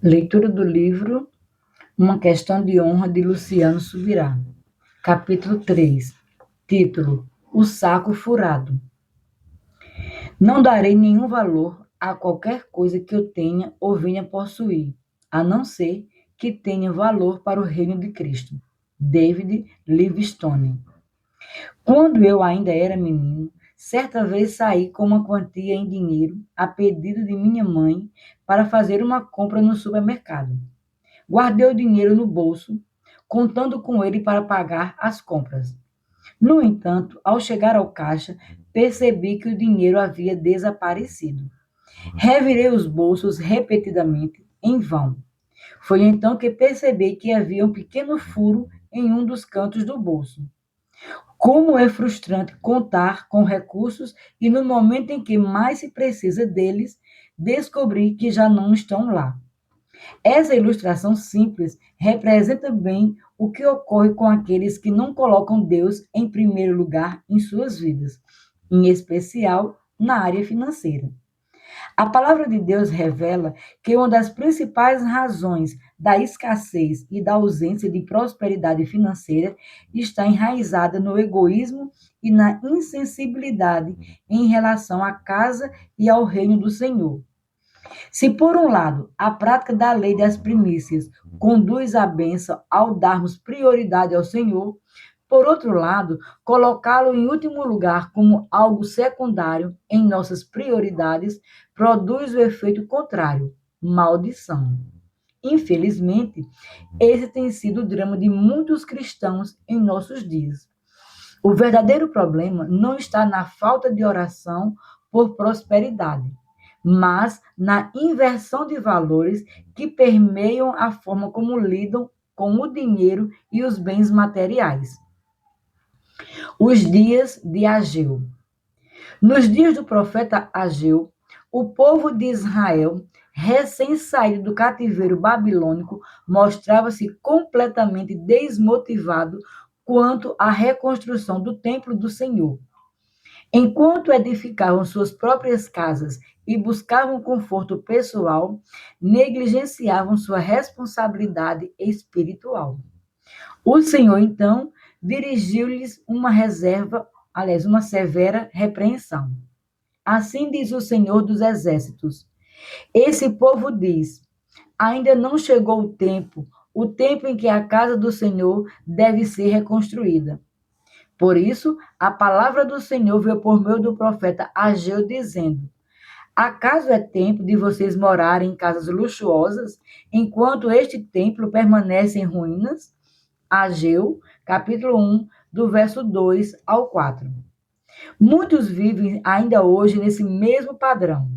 Leitura do livro Uma Questão de Honra, de Luciano Subirá. Capítulo 3. Título: O Saco Furado. Não darei nenhum valor a qualquer coisa que eu tenha ou venha possuir, a não ser que tenha valor para o reino de Cristo. David Livingstone. Quando eu ainda era menino, certa vez saí com uma quantia em dinheiro a pedido de minha mãe para fazer uma compra no supermercado. Guardei o dinheiro no bolso, contando com ele para pagar as compras. No entanto, ao chegar ao caixa, percebi que o dinheiro havia desaparecido. Revirei os bolsos repetidamente, em vão. Foi então que percebi que havia um pequeno furo em um dos cantos do bolso. Como é frustrante contar com recursos e, no momento em que mais se precisa deles, descobrir que já não estão lá. Essa ilustração simples representa bem o que ocorre com aqueles que não colocam Deus em primeiro lugar em suas vidas, em especial na área financeira. A palavra de Deus revela que uma das principais razões da escassez e da ausência de prosperidade financeira está enraizada no egoísmo e na insensibilidade em relação à casa e ao reino do Senhor. Se, por um lado, a prática da lei das primícias conduz à bênção ao darmos prioridade ao Senhor, por outro lado, colocá-lo em último lugar como algo secundário em nossas prioridades produz o efeito contrário, maldição. Infelizmente, esse tem sido o drama de muitos cristãos em nossos dias. O verdadeiro problema não está na falta de oração por prosperidade, mas na inversão de valores que permeiam a forma como lidam com o dinheiro e os bens materiais. Os dias de Ageu. Nos dias do profeta Ageu, o povo de Israel, recém-saído do cativeiro babilônico, mostrava-se completamente desmotivado quanto à reconstrução do templo do Senhor. Enquanto edificavam suas próprias casas e buscavam conforto pessoal, negligenciavam sua responsabilidade espiritual. O Senhor, então, dirigiu-lhes uma severa repreensão. Assim diz o Senhor dos Exércitos: esse povo diz: ainda não chegou o tempo em que a casa do Senhor deve ser reconstruída. Por isso, a palavra do Senhor veio por meio do profeta Ageu, dizendo: acaso é tempo de vocês morarem em casas luxuosas, enquanto este templo permanece em ruínas? Ageu, capítulo 1, do verso 2 ao 4. Muitos vivem ainda hoje nesse mesmo padrão.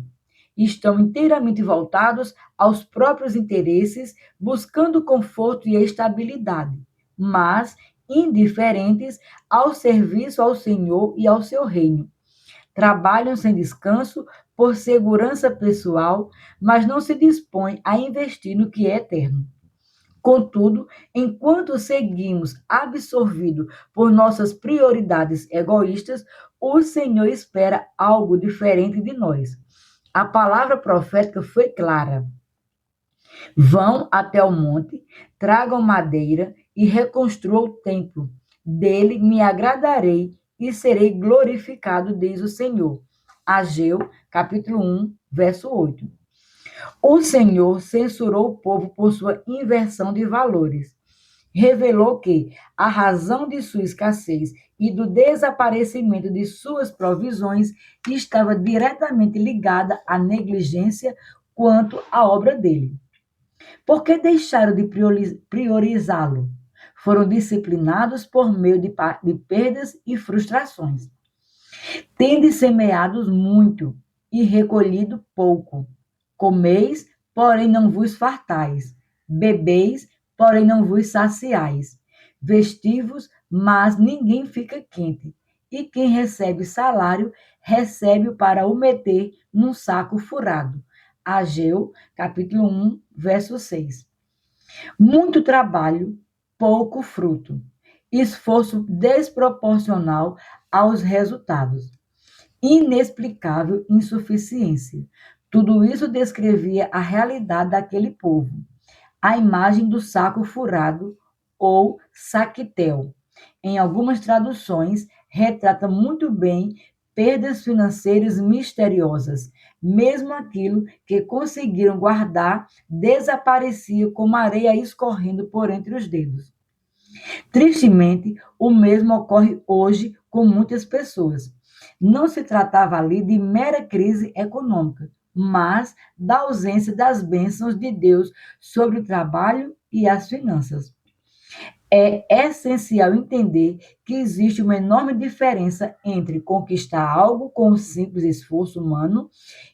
Estão inteiramente voltados aos próprios interesses, buscando conforto e estabilidade, mas indiferentes ao serviço ao Senhor e ao seu reino. Trabalham sem descanso por segurança pessoal, mas não se dispõem a investir no que é eterno. Contudo, enquanto seguimos absorvidos por nossas prioridades egoístas, o Senhor espera algo diferente de nós. A palavra profética foi clara: vão até o monte, tragam madeira e reconstruam o templo. Dele me agradarei e serei glorificado, diz o Senhor. Ageu, capítulo 1, verso 8. O Senhor censurou o povo por sua inversão de valores. Revelou que a razão de sua escassez e do desaparecimento de suas provisões estava diretamente ligada à negligência quanto à obra dele. Por que deixaram de priorizá-lo? Foram disciplinados por meio de perdas e frustrações. Tendes semeado muito e recolhido pouco. Comeis, porém não vos fartais. Bebeis, porém não vos saciais. Vestivos, mas ninguém fica quente. E quem recebe salário, recebe para o meter num saco furado. Ageu, capítulo 1, verso 6. Muito trabalho, pouco fruto. Esforço desproporcional aos resultados. Inexplicável insuficiência. Tudo isso descrevia a realidade daquele povo. A imagem do saco furado ou saquetel, em algumas traduções, retrata muito bem perdas financeiras misteriosas. Mesmo aquilo que conseguiram guardar desaparecia como areia escorrendo por entre os dedos. Tristemente, o mesmo ocorre hoje com muitas pessoas. Não se tratava ali de mera crise econômica, mas da ausência das bênçãos de Deus sobre o trabalho e as finanças. É essencial entender que existe uma enorme diferença entre conquistar algo com um simples esforço humano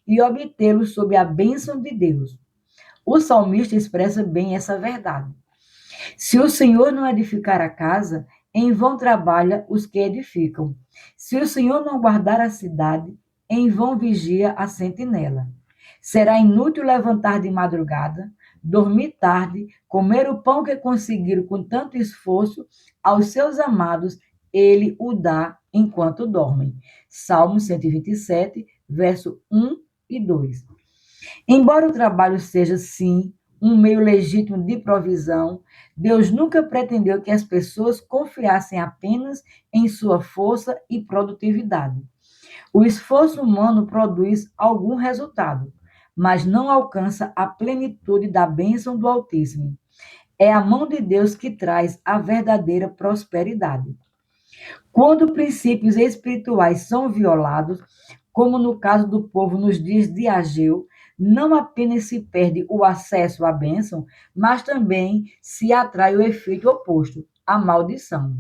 e obtê-lo sob a bênção de Deus. O salmista expressa bem essa verdade. Se o Senhor não edificar a casa, em vão trabalha os que edificam. Se o Senhor não guardar a cidade, em vão vigia a sentinela. Será inútil levantar de madrugada, dormir tarde, comer o pão que conseguiram com tanto esforço, aos seus amados ele o dá enquanto dormem. Salmo 127, verso 1 e 2. Embora o trabalho seja, sim, um meio legítimo de provisão, Deus nunca pretendeu que as pessoas confiassem apenas em sua força e produtividade. O esforço humano produz algum resultado, mas não alcança a plenitude da bênção do Altíssimo. É a mão de Deus que traz a verdadeira prosperidade. Quando princípios espirituais são violados, como no caso do povo nos dias de Ageu, não apenas se perde o acesso à bênção, mas também se atrai o efeito oposto, a maldição.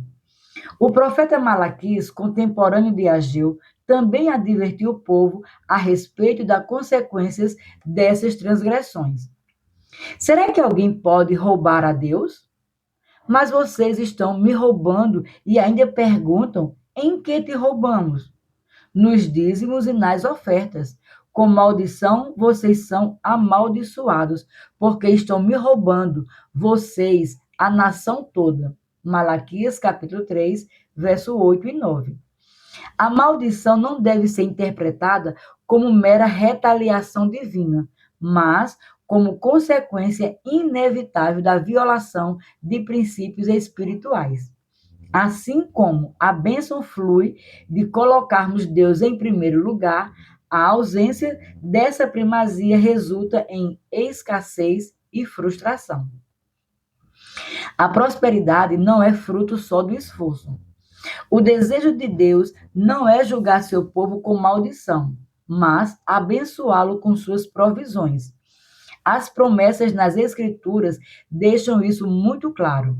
O profeta Malaquias, contemporâneo de Ageu, também advertiu o povo a respeito das consequências dessas transgressões. Será que alguém pode roubar a Deus? Mas vocês estão me roubando e ainda perguntam: em que te roubamos? Nos dízimos e nas ofertas. Com maldição vocês são amaldiçoados, porque estão me roubando, vocês, a nação toda. Malaquias capítulo 3, verso 8 e 9. A maldição não deve ser interpretada como mera retaliação divina, mas como consequência inevitável da violação de princípios espirituais. Assim como a bênção flui de colocarmos Deus em primeiro lugar, a ausência dessa primazia resulta em escassez e frustração. A prosperidade não é fruto só do esforço. O desejo de Deus não é julgar seu povo com maldição, mas abençoá-lo com suas provisões. As promessas nas Escrituras deixam isso muito claro.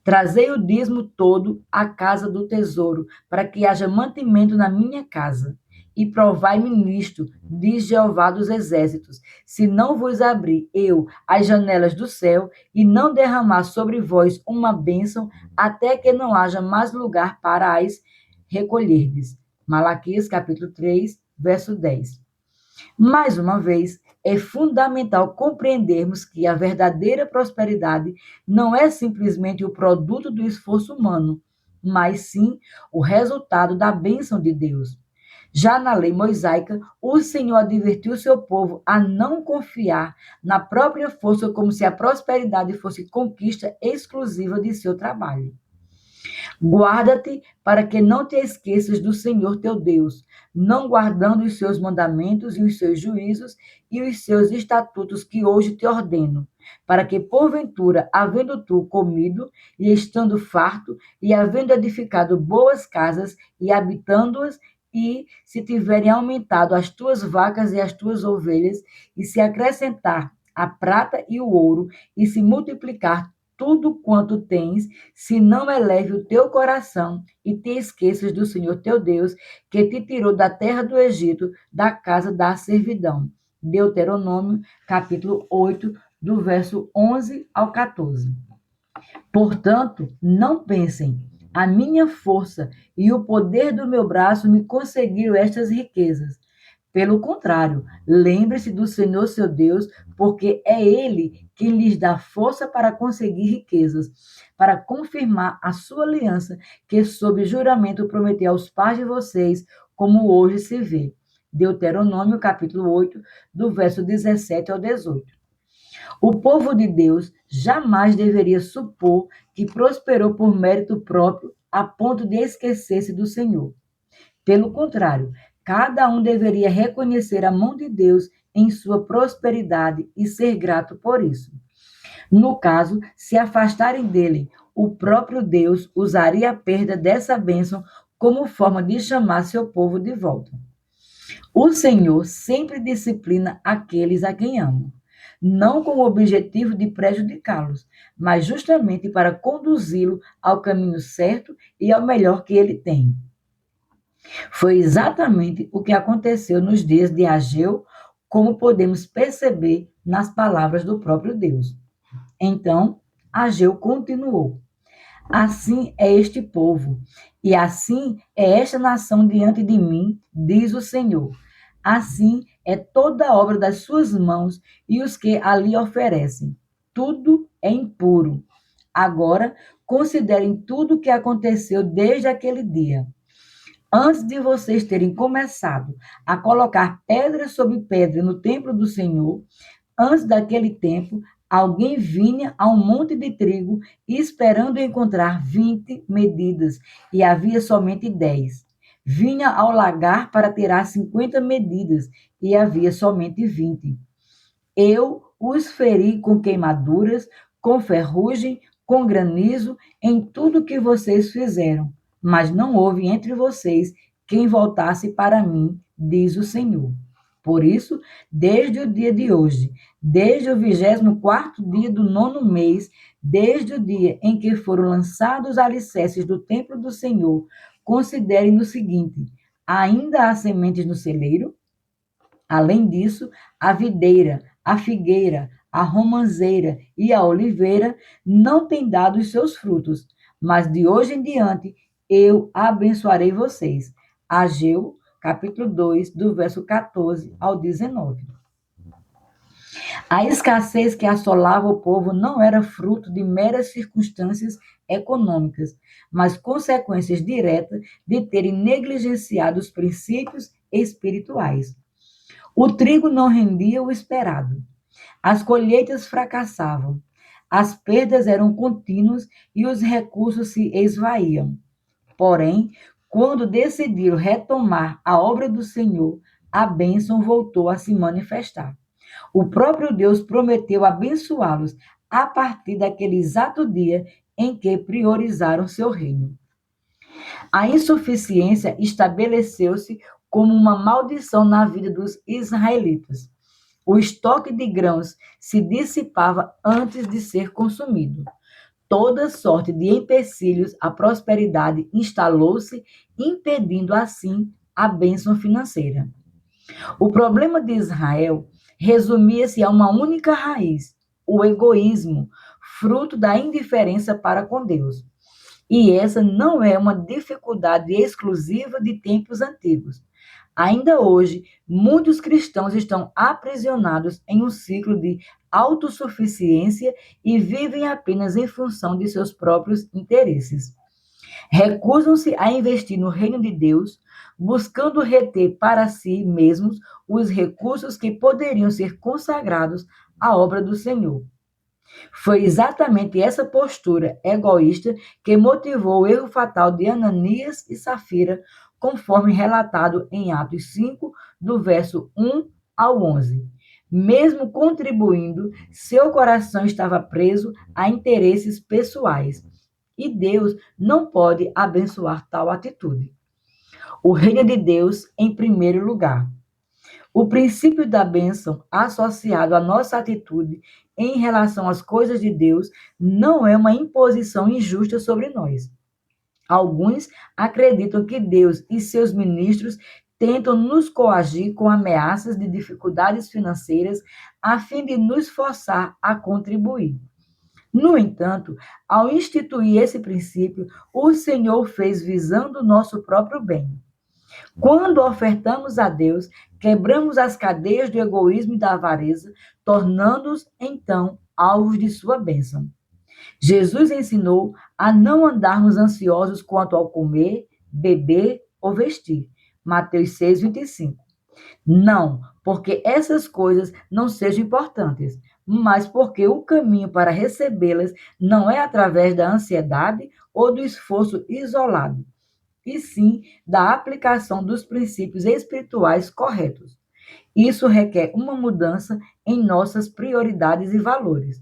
Trazei o dízimo todo à casa do tesouro, para que haja mantimento na minha casa. E provai-me nisto, diz Jeová dos exércitos, se não vos abrir eu as janelas do céu e não derramar sobre vós uma bênção, até que não haja mais lugar para as recolherdes. Malaquias capítulo 3, verso 10. Mais uma vez, é fundamental compreendermos que a verdadeira prosperidade não é simplesmente o produto do esforço humano, mas sim o resultado da bênção de Deus. Já na lei mosaica, o Senhor advertiu seu povo a não confiar na própria força como se a prosperidade fosse conquista exclusiva de seu trabalho. Guarda-te para que não te esqueças do Senhor teu Deus, não guardando os seus mandamentos e os seus juízos e os seus estatutos que hoje te ordeno, para que, porventura, havendo tu comido e estando farto, e havendo edificado boas casas e habitando-as, e se tiverem aumentado as tuas vacas e as tuas ovelhas, e se acrescentar a prata e o ouro, e se multiplicar tudo quanto tens, se não eleve o teu coração e te esqueças do Senhor teu Deus, que te tirou da terra do Egito, da casa da servidão. Deuteronômio, capítulo 8, do verso 11 ao 14. Portanto, não pensem, a minha força e o poder do meu braço me conseguiram estas riquezas. Pelo contrário, lembre-se do Senhor seu Deus, porque é Ele quem lhes dá força para conseguir riquezas, para confirmar a sua aliança, que sob juramento prometeu aos pais de vocês, como hoje se vê. Deuteronômio, capítulo 8, do verso 17 ao 18. O povo de Deus jamais deveria supor que prosperou por mérito próprio a ponto de esquecer-se do Senhor. Pelo contrário, cada um deveria reconhecer a mão de Deus em sua prosperidade e ser grato por isso. No caso, se afastarem dele, o próprio Deus usaria a perda dessa bênção como forma de chamar seu povo de volta. O Senhor sempre disciplina aqueles a quem ama, não com o objetivo de prejudicá-los, mas justamente para conduzi-lo ao caminho certo e ao melhor que ele tem. Foi exatamente o que aconteceu nos dias de Ageu, como podemos perceber nas palavras do próprio Deus. Então, Ageu continuou: assim é este povo, e assim é esta nação diante de mim, diz o Senhor. Assim é toda a obra das suas mãos e os que ali oferecem. Tudo é impuro. Agora, considerem tudo o que aconteceu desde aquele dia. Antes de vocês terem começado a colocar pedra sobre pedra no templo do Senhor, antes daquele tempo, alguém vinha a um monte de trigo esperando encontrar 20 medidas, e havia somente 10. Vinha ao lagar para tirar 50 medidas, e havia somente 20. Eu os feri com queimaduras, com ferrugem, com granizo, em tudo que vocês fizeram, mas não houve entre vocês quem voltasse para mim, diz o Senhor. Por isso, desde o dia de hoje, desde o 24º dia do 9º mês, desde o dia em que foram lançados os alicerces do templo do Senhor, considerem o seguinte: ainda há sementes no celeiro? Além disso, a videira, a figueira, a romanceira e a oliveira não têm dado os seus frutos, mas de hoje em diante eu abençoarei vocês. Ageu, capítulo 2, do verso 14 ao 19. A escassez que assolava o povo não era fruto de meras circunstâncias econômicas, mas consequências diretas de terem negligenciado os princípios espirituais. O trigo não rendia o esperado. As colheitas fracassavam. As perdas eram contínuas e os recursos se esvaíam. Porém, quando decidiram retomar a obra do Senhor, a bênção voltou a se manifestar. O próprio Deus prometeu abençoá-los a partir daquele exato dia em que priorizaram seu reino. A insuficiência estabeleceu-se como uma maldição na vida dos israelitas. O estoque de grãos se dissipava antes de ser consumido. Toda sorte de empecilhos à prosperidade instalou-se, impedindo assim a bênção financeira. O problema de Israel resumia-se a uma única raiz: o egoísmo, fruto da indiferença para com Deus. E essa não é uma dificuldade exclusiva de tempos antigos. Ainda hoje, muitos cristãos estão aprisionados em um ciclo de autossuficiência e vivem apenas em função de seus próprios interesses. Recusam-se a investir no reino de Deus, buscando reter para si mesmos os recursos que poderiam ser consagrados à obra do Senhor. Foi exatamente essa postura egoísta que motivou o erro fatal de Ananias e Safira, conforme relatado em Atos 5, do verso 1 ao 11. Mesmo contribuindo, seu coração estava preso a interesses pessoais. E Deus não pode abençoar tal atitude. O reino de Deus em primeiro lugar. O princípio da bênção associado à nossa atitude em relação às coisas de Deus não é uma imposição injusta sobre nós. Alguns acreditam que Deus e seus ministros tentam nos coagir com ameaças de dificuldades financeiras a fim de nos forçar a contribuir. No entanto, ao instituir esse princípio, o Senhor fez visando o nosso próprio bem. Quando ofertamos a Deus, quebramos as cadeias do egoísmo e da avareza, tornando-nos, então, alvos de sua bênção. Jesus ensinou a não andarmos ansiosos quanto ao comer, beber ou vestir. Mateus 6, 25. Não porque essas coisas não sejam importantes, mas porque o caminho para recebê-las não é através da ansiedade ou do esforço isolado, e sim da aplicação dos princípios espirituais corretos. Isso requer uma mudança em nossas prioridades e valores.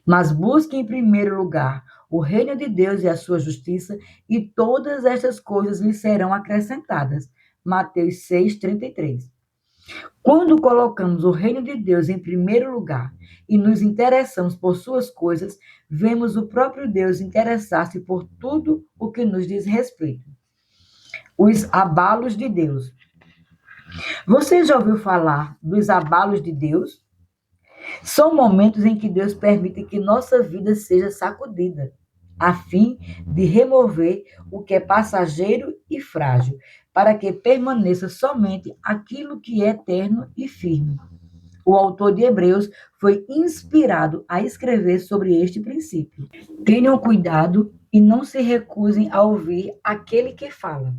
Mas busque em primeiro lugar o reino de Deus e a sua justiça, e todas estas coisas lhe serão acrescentadas. Mateus 6:33. Quando colocamos o reino de Deus em primeiro lugar e nos interessamos por suas coisas, vemos o próprio Deus interessar-se por tudo o que nos diz respeito. Os abalos de Deus. Você já ouviu falar dos abalos de Deus? São momentos em que Deus permite que nossa vida seja sacudida, a fim de remover o que é passageiro e frágil, para que permaneça somente aquilo que é eterno e firme. O autor de Hebreus foi inspirado a escrever sobre este princípio. Tenham cuidado e não se recusem a ouvir aquele que fala,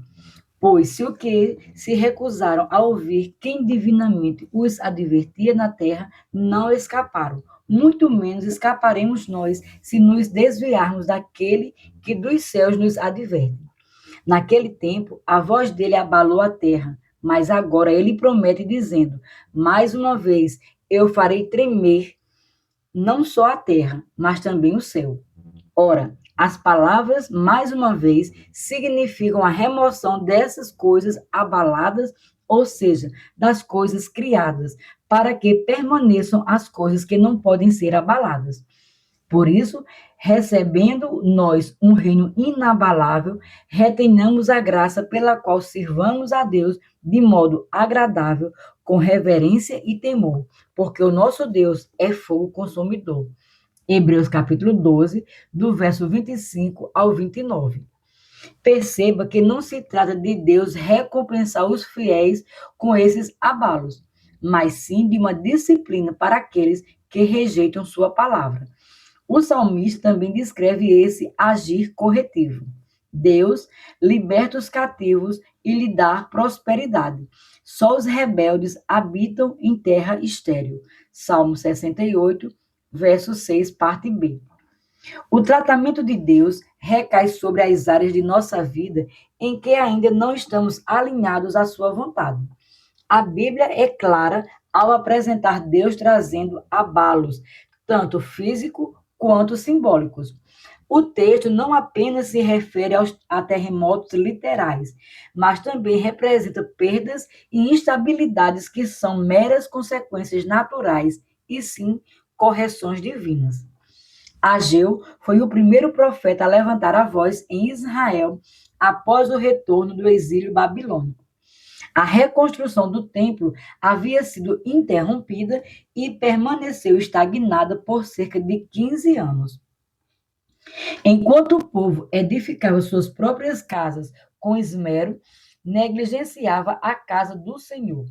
pois se o que se recusaram a ouvir quem divinamente os advertia na terra não escaparam, muito menos escaparemos nós se nos desviarmos daquele que dos céus nos adverte. Naquele tempo, a voz dele abalou a terra, mas agora ele promete, dizendo: mais uma vez eu farei tremer não só a terra, mas também o céu. Ora, as palavras, mais uma vez, significam a remoção dessas coisas abaladas, ou seja, das coisas criadas, para que permaneçam as coisas que não podem ser abaladas. Por isso, recebendo nós um reino inabalável, retenhamos a graça pela qual sirvamos a Deus de modo agradável, com reverência e temor, porque o nosso Deus é fogo consumidor. Hebreus capítulo 12, do verso 25 ao 29. Perceba que não se trata de Deus recompensar os fiéis com esses abalos, mas sim de uma disciplina para aqueles que rejeitam sua palavra. O salmista também descreve esse agir corretivo. Deus liberta os cativos e lhe dá prosperidade. Só os rebeldes habitam em terra estéril. Salmo 68, verso 6, parte B. O tratamento de Deus recai sobre as áreas de nossa vida em que ainda não estamos alinhados à sua vontade. A Bíblia é clara ao apresentar Deus trazendo abalos, tanto físico quanto simbólicos. O texto não apenas se refere a terremotos literais, mas também representa perdas e instabilidades que são meras consequências naturais e sim correções divinas. Ageu foi o primeiro profeta a levantar a voz em Israel após o retorno do exílio babilônico. A reconstrução do templo havia sido interrompida e permaneceu estagnada por cerca de 15 anos. Enquanto o povo edificava suas próprias casas com esmero, negligenciava a casa do Senhor.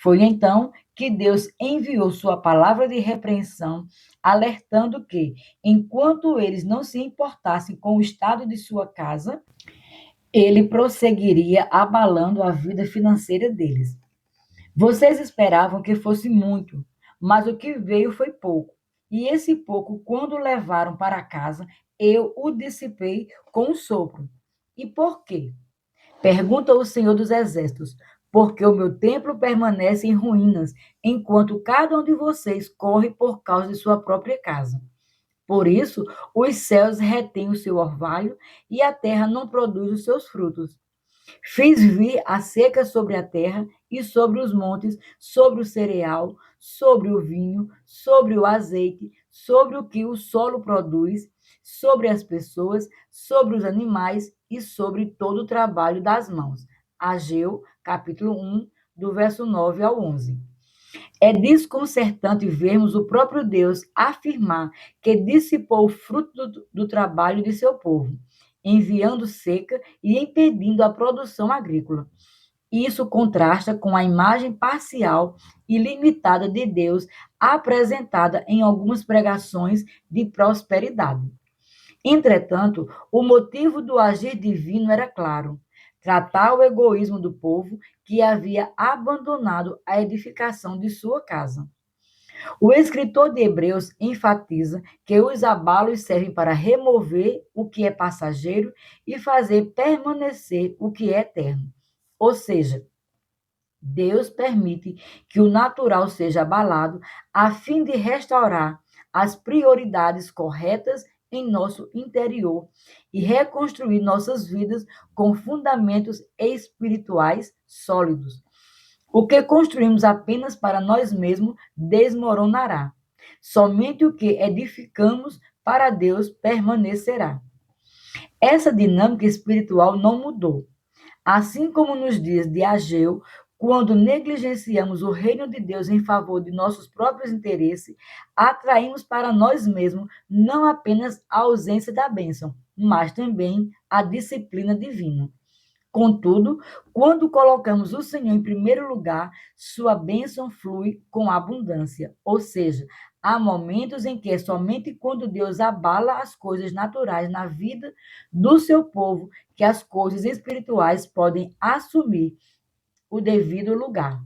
Foi então que Deus enviou sua palavra de repreensão, alertando que, enquanto eles não se importassem com o estado de sua casa, ele prosseguiria abalando a vida financeira deles. Vocês esperavam que fosse muito, mas o que veio foi pouco. E esse pouco, quando levaram para casa, eu o dissipei com um sopro. E por quê? Pergunta o Senhor dos Exércitos. Porque o meu templo permanece em ruínas, enquanto cada um de vocês corre por causa de sua própria casa. Por isso, os céus retêm o seu orvalho e a terra não produz os seus frutos. Fiz vir a seca sobre a terra e sobre os montes, sobre o cereal, sobre o vinho, sobre o azeite, sobre o que o solo produz, sobre as pessoas, sobre os animais e sobre todo o trabalho das mãos. Ageu, capítulo 1, do verso 9 ao 11. É desconcertante vermos o próprio Deus afirmar que dissipou o fruto do trabalho de seu povo, enviando seca e impedindo a produção agrícola. Isso contrasta com a imagem parcial e limitada de Deus apresentada em algumas pregações de prosperidade. Entretanto, o motivo do agir divino era claro: tratar o egoísmo do povo que havia abandonado a edificação de sua casa. O escritor de Hebreus enfatiza que os abalos servem para remover o que é passageiro e fazer permanecer o que é eterno. Ou seja, Deus permite que o natural seja abalado a fim de restaurar as prioridades corretas em nosso interior e reconstruir nossas vidas com fundamentos espirituais sólidos. O que construímos apenas para nós mesmos desmoronará. Somente o que edificamos para Deus permanecerá. Essa dinâmica espiritual não mudou. Assim como nos dias de Ageu, quando negligenciamos o reino de Deus em favor de nossos próprios interesses, atraímos para nós mesmos não apenas a ausência da bênção, mas também a disciplina divina. Contudo, quando colocamos o Senhor em primeiro lugar, sua bênção flui com abundância. Ou seja, há momentos em que é somente quando Deus abala as coisas naturais na vida do seu povo que as coisas espirituais podem assumir o devido lugar.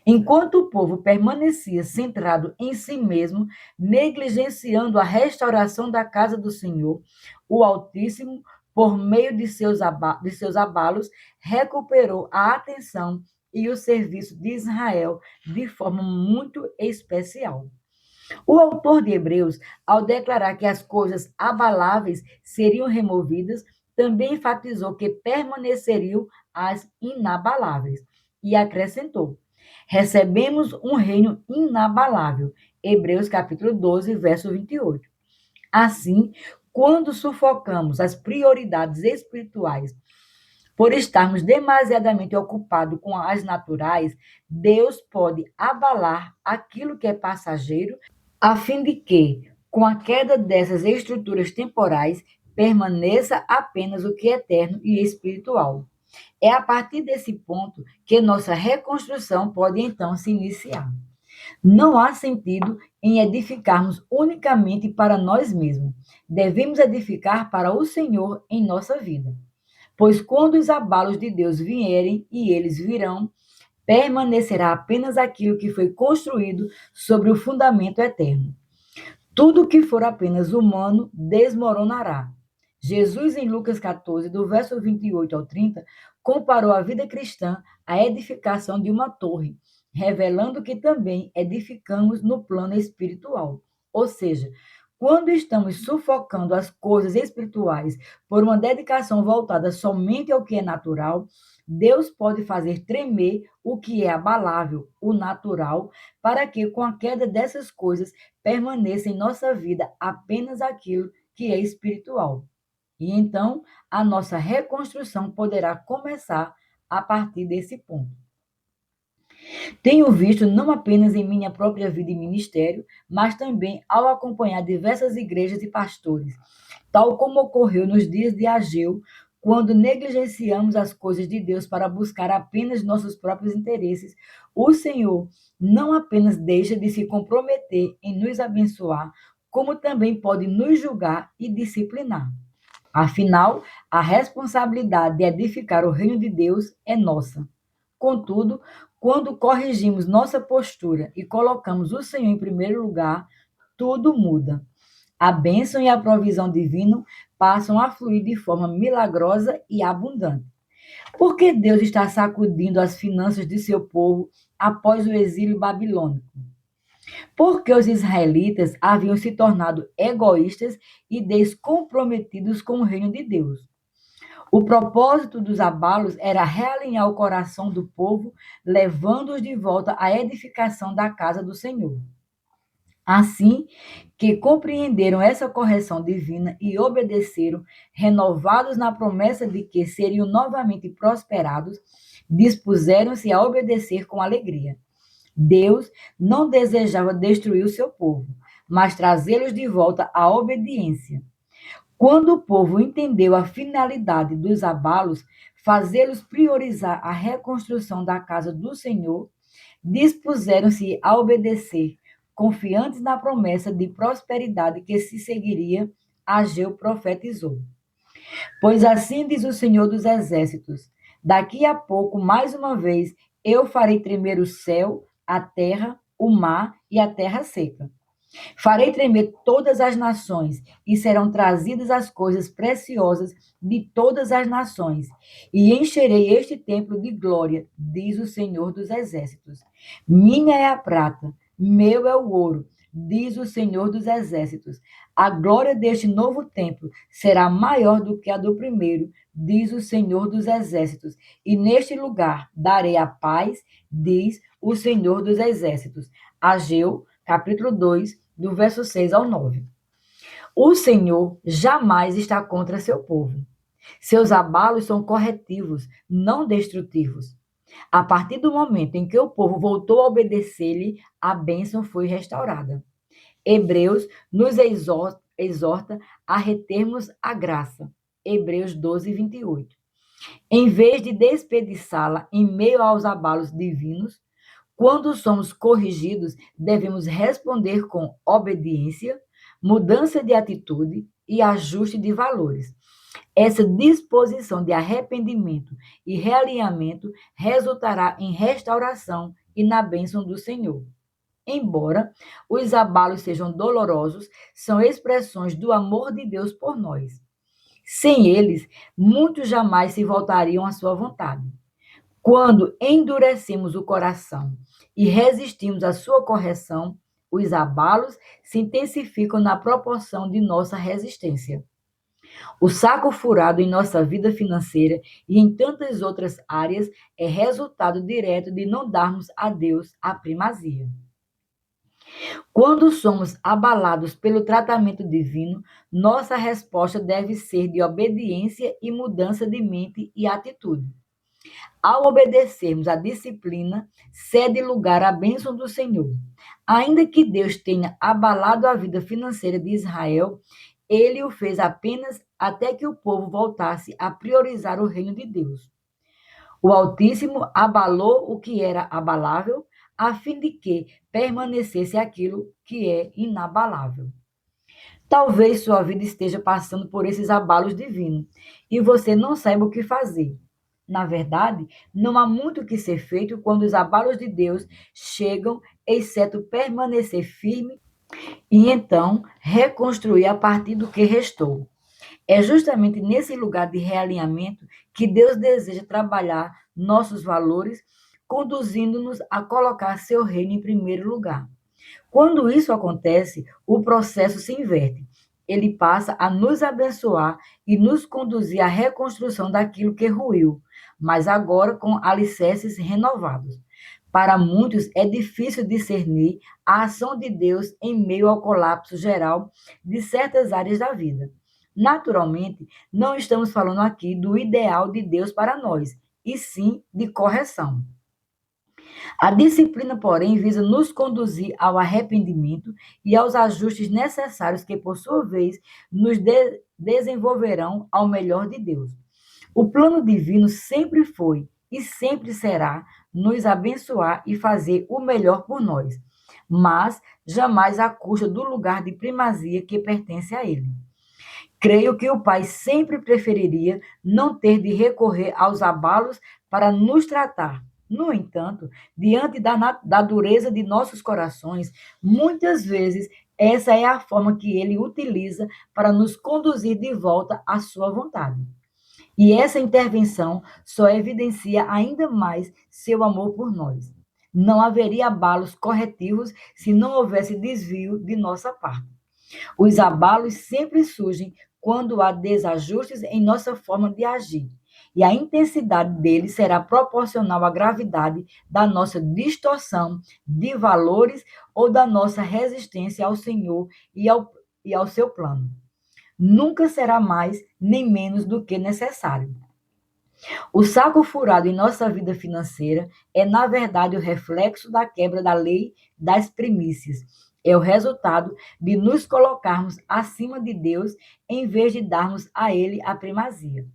Enquanto o povo permanecia centrado em si mesmo, negligenciando a restauração da casa do Senhor, o Altíssimo, por meio de seus abalos, recuperou a atenção e o serviço de Israel de forma muito especial. O autor de Hebreus, ao declarar que as coisas abaláveis seriam removidas, também enfatizou que permaneceriam as inabaláveis e acrescentou: recebemos um reino inabalável. Hebreus capítulo 12, verso 28. Assim, quando sufocamos as prioridades espirituais por estarmos demasiadamente ocupados com as naturais, Deus pode abalar aquilo que é passageiro, a fim de que, com a queda dessas estruturas temporais, permaneça apenas o que é eterno e espiritual. É a partir desse ponto que nossa reconstrução pode então se iniciar. Não há sentido em edificarmos unicamente para nós mesmos. Devemos edificar para o Senhor em nossa vida. Pois quando os abalos de Deus vierem, e eles virão, permanecerá apenas aquilo que foi construído sobre o fundamento eterno. Tudo que for apenas humano desmoronará. Jesus, em Lucas 14, do verso 28 ao 30, comparou a vida cristã à edificação de uma torre, revelando que também edificamos no plano espiritual. Ou seja, quando estamos sufocando as coisas espirituais por uma dedicação voltada somente ao que é natural, Deus pode fazer tremer o que é abalável, o natural, para que, com a queda dessas coisas, permaneça em nossa vida apenas aquilo que é espiritual. E então, a nossa reconstrução poderá começar a partir desse ponto. Tenho visto não apenas em minha própria vida e ministério, mas também ao acompanhar diversas igrejas e pastores, tal como ocorreu nos dias de Ageu, quando negligenciamos as coisas de Deus para buscar apenas nossos próprios interesses, o Senhor não apenas deixa de se comprometer em nos abençoar, como também pode nos julgar e disciplinar. Afinal, a responsabilidade de edificar o reino de Deus é nossa. Contudo, quando corrigimos nossa postura e colocamos o Senhor em primeiro lugar, tudo muda. A bênção e a provisão divina passam a fluir de forma milagrosa e abundante. Por que Deus está sacudindo as finanças de seu povo após o exílio babilônico? Porque os israelitas haviam se tornado egoístas e descomprometidos com o reino de Deus. O propósito dos abalos era realinhar o coração do povo, levando-os de volta à edificação da casa do Senhor. Assim que compreenderam essa correção divina e obedeceram, renovados na promessa de que seriam novamente prosperados, dispuseram-se a obedecer com alegria. Deus não desejava destruir o seu povo, mas trazê-los de volta à obediência. Quando o povo entendeu a finalidade dos abalos, fazê-los priorizar a reconstrução da casa do Senhor, dispuseram-se a obedecer, confiantes na promessa de prosperidade que se seguiria, Ageu profetizou. Pois assim diz o Senhor dos Exércitos: Daqui a pouco, mais uma vez, eu farei tremer o céu, a terra, o mar e a terra seca. Farei tremer todas as nações, e serão trazidas as coisas preciosas de todas as nações, e encherei este templo de glória, diz o Senhor dos Exércitos. Minha é a prata, meu é o ouro, diz o Senhor dos Exércitos. A glória deste novo templo será maior do que a do primeiro, diz o Senhor dos Exércitos. E neste lugar darei a paz, diz o Senhor dos Exércitos. Ageu, capítulo 2, do verso 6 ao 9. O Senhor jamais está contra seu povo. Seus abalos são corretivos, não destrutivos. A partir do momento em que o povo voltou a obedecer-lhe, a bênção foi restaurada. Hebreus nos exorta a retermos a graça. Hebreus 12, 28. Em vez de desperdiçá-la em meio aos abalos divinos, quando somos corrigidos, devemos responder com obediência, mudança de atitude e ajuste de valores. Essa disposição de arrependimento e realinhamento resultará em restauração e na bênção do Senhor. Embora os abalos sejam dolorosos, são expressões do amor de Deus por nós. Sem eles, muitos jamais se voltariam à sua vontade. Quando endurecemos o coração e resistimos à sua correção, os abalos se intensificam na proporção de nossa resistência. O saco furado em nossa vida financeira e em tantas outras áreas é resultado direto de não darmos a Deus a primazia. Quando somos abalados pelo tratamento divino, nossa resposta deve ser de obediência e mudança de mente e atitude. Ao obedecermos à disciplina, cede lugar à bênção do Senhor. Ainda que Deus tenha abalado a vida financeira de Israel, ele o fez apenas até que o povo voltasse a priorizar o reino de Deus. O Altíssimo abalou o que era abalável, a fim de que permanecesse aquilo que é inabalável. Talvez sua vida esteja passando por esses abalos divinos e você não saiba o que fazer. Na verdade, não há muito o que ser feito quando os abalos de Deus chegam, exceto permanecer firme e então reconstruir a partir do que restou. É justamente nesse lugar de realinhamento que Deus deseja trabalhar nossos valores, conduzindo-nos a colocar seu reino em primeiro lugar. Quando isso acontece, o processo se inverte. Ele passa a nos abençoar e nos conduzir à reconstrução daquilo que ruiu, mas agora com alicerces renovados. Para muitos é difícil discernir a ação de Deus em meio ao colapso geral de certas áreas da vida. Naturalmente, não estamos falando aqui do ideal de Deus para nós, e sim de correção. A disciplina, porém, visa nos conduzir ao arrependimento e aos ajustes necessários que, por sua vez, nos desenvolverão ao melhor de Deus. O plano divino sempre foi e sempre será nos abençoar e fazer o melhor por nós, mas jamais à custa do lugar de primazia que pertence a Ele. Creio que o Pai sempre preferiria não ter de recorrer aos abalos para nos tratar. No entanto, diante da dureza de nossos corações, muitas vezes essa é a forma que ele utiliza para nos conduzir de volta à sua vontade. E essa intervenção só evidencia ainda mais seu amor por nós. Não haveria abalos corretivos se não houvesse desvio de nossa parte. Os abalos sempre surgem quando há desajustes em nossa forma de agir, e a intensidade deles será proporcional à gravidade da nossa distorção de valores ou da nossa resistência ao Senhor e ao seu plano. Nunca será mais nem menos do que necessário. O saco furado em nossa vida financeira é, na verdade, o reflexo da quebra da lei das primícias. É o resultado de nos colocarmos acima de Deus em vez de darmos a Ele a primazia.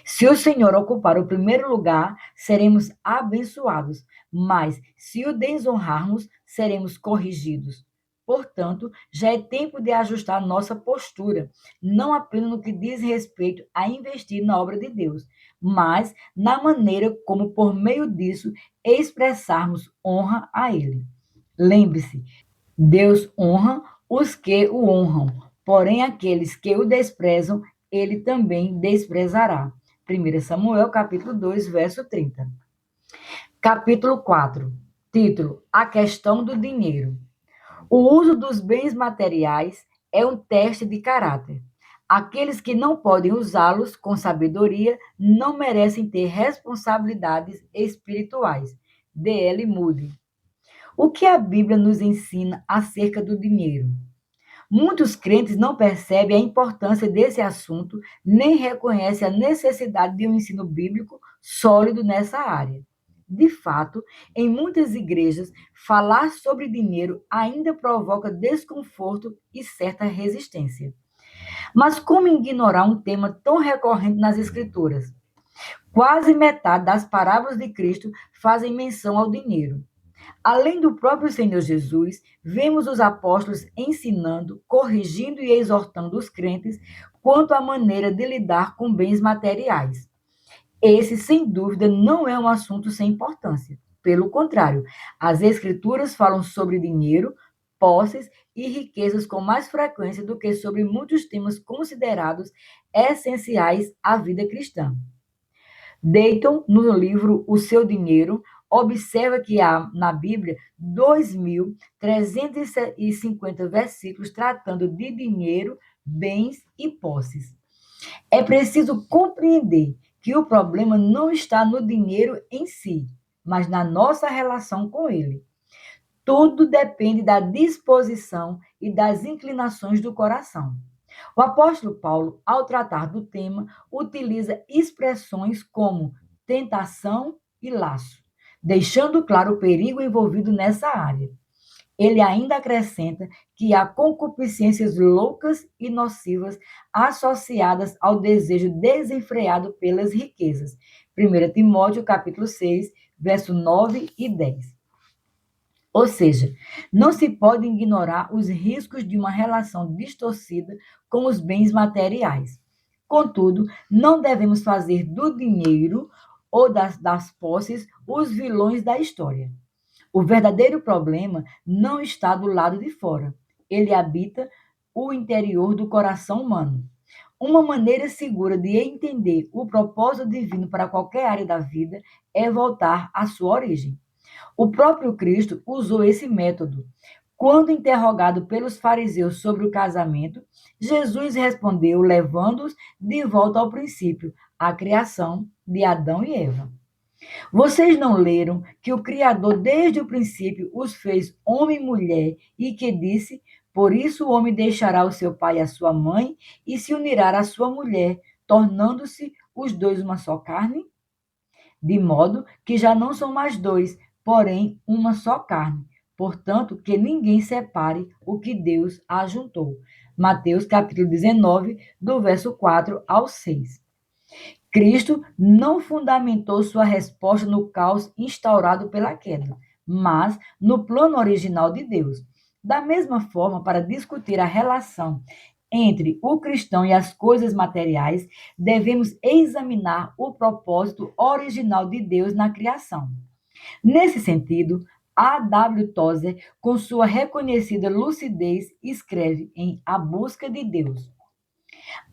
Se o Senhor ocupar o primeiro lugar, seremos abençoados, mas se o desonrarmos, seremos corrigidos. Portanto, já é tempo de ajustar nossa postura, não apenas no que diz respeito a investir na obra de Deus, mas na maneira como, por meio disso, expressarmos honra a Ele. Lembre-se, Deus honra os que o honram, porém aqueles que o desprezam, ele também desprezará. 1 Samuel, capítulo 2, verso 30. Capítulo 4. Título: A questão do dinheiro. O uso dos bens materiais é um teste de caráter. Aqueles que não podem usá-los com sabedoria não merecem ter responsabilidades espirituais. D.L. Moody. O que a Bíblia nos ensina acerca do dinheiro? Muitos crentes não percebem a importância desse assunto, nem reconhecem a necessidade de um ensino bíblico sólido nessa área. De fato, em muitas igrejas, falar sobre dinheiro ainda provoca desconforto e certa resistência. Mas como ignorar um tema tão recorrente nas Escrituras? Quase metade das parábolas de Cristo fazem menção ao dinheiro. Além do próprio Senhor Jesus, vemos os apóstolos ensinando, corrigindo e exortando os crentes quanto à maneira de lidar com bens materiais. Esse, sem dúvida, não é um assunto sem importância. Pelo contrário, as Escrituras falam sobre dinheiro, posses e riquezas com mais frequência do que sobre muitos temas considerados essenciais à vida cristã. Dayton, no livro O Seu Dinheiro, observa que há na Bíblia 2.350 versículos tratando de dinheiro, bens e posses. É preciso compreender que o problema não está no dinheiro em si, mas na nossa relação com ele. Tudo depende da disposição e das inclinações do coração. O apóstolo Paulo, ao tratar do tema, utiliza expressões como tentação e laço, deixando claro o perigo envolvido nessa área. Ele ainda acrescenta que há concupiscências loucas e nocivas associadas ao desejo desenfreado pelas riquezas. 1 Timóteo, capítulo 6, verso 9 e 10. Ou seja, não se pode ignorar os riscos de uma relação distorcida com os bens materiais. Contudo, não devemos fazer do dinheiro ou das posses os vilões da história. O verdadeiro problema não está do lado de fora. Ele habita o interior do coração humano. Uma maneira segura de entender o propósito divino para qualquer área da vida é voltar à sua origem. O próprio Cristo usou esse método. Quando interrogado pelos fariseus sobre o casamento, Jesus respondeu levando-os de volta ao princípio, à criação de Adão e Eva. Vocês não leram que o Criador desde o princípio os fez homem e mulher e que disse: por isso o homem deixará o seu pai e a sua mãe e se unirá à sua mulher, tornando-se os dois uma só carne? De modo que já não são mais dois, porém uma só carne. Portanto, que ninguém separe o que Deus ajuntou. Mateus capítulo 19, do verso 4 ao 6. Cristo não fundamentou sua resposta no caos instaurado pela queda, mas no plano original de Deus. Da mesma forma, para discutir a relação entre o cristão e as coisas materiais, devemos examinar o propósito original de Deus na criação. Nesse sentido, A. W. Tozer, com sua reconhecida lucidez, escreve em A Busca de Deus.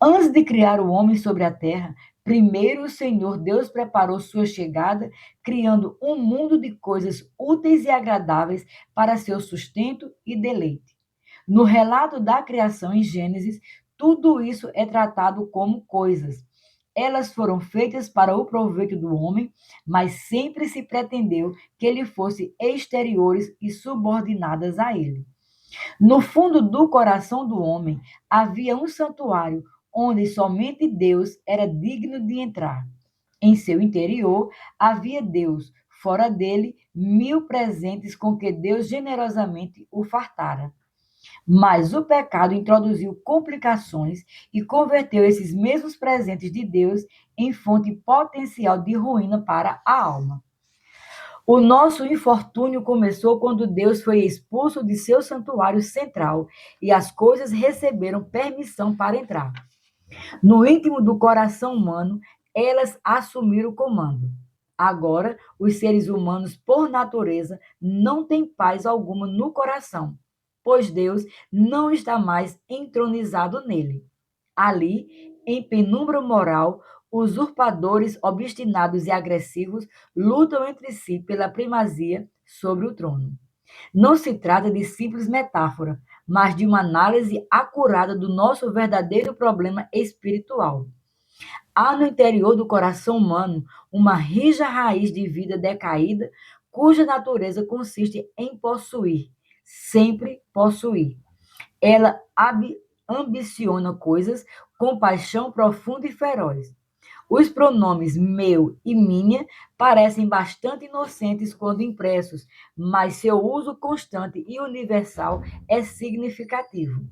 Antes de criar o homem sobre a terra, primeiro o Senhor Deus preparou sua chegada, criando um mundo de coisas úteis e agradáveis para seu sustento e deleite. No relato da criação em Gênesis, tudo isso é tratado como coisas. Elas foram feitas para o proveito do homem, mas sempre se pretendeu que ele fosse exteriores e subordinadas a ele. No fundo do coração do homem havia um santuário onde somente Deus era digno de entrar. Em seu interior havia Deus, fora dele, 1000 presentes com que Deus generosamente o fartara. Mas o pecado introduziu complicações e converteu esses mesmos presentes de Deus em fonte potencial de ruína para a alma. O nosso infortúnio começou quando Deus foi expulso de seu santuário central e as coisas receberam permissão para entrar. No íntimo do coração humano, elas assumiram o comando. Agora, os seres humanos, por natureza, não têm paz alguma no coração, pois Deus não está mais entronizado nele. Ali, em penumbra moral, usurpadores obstinados e agressivos lutam entre si pela primazia sobre o trono. Não se trata de simples metáfora, mas de uma análise acurada do nosso verdadeiro problema espiritual. Há no interior do coração humano uma rija raiz de vida decaída, cuja natureza consiste em possuir, sempre possuir. Ela ambiciona coisas com paixão profunda e feroz. Os pronomes meu e minha parecem bastante inocentes quando impressos, mas seu uso constante e universal é significativo.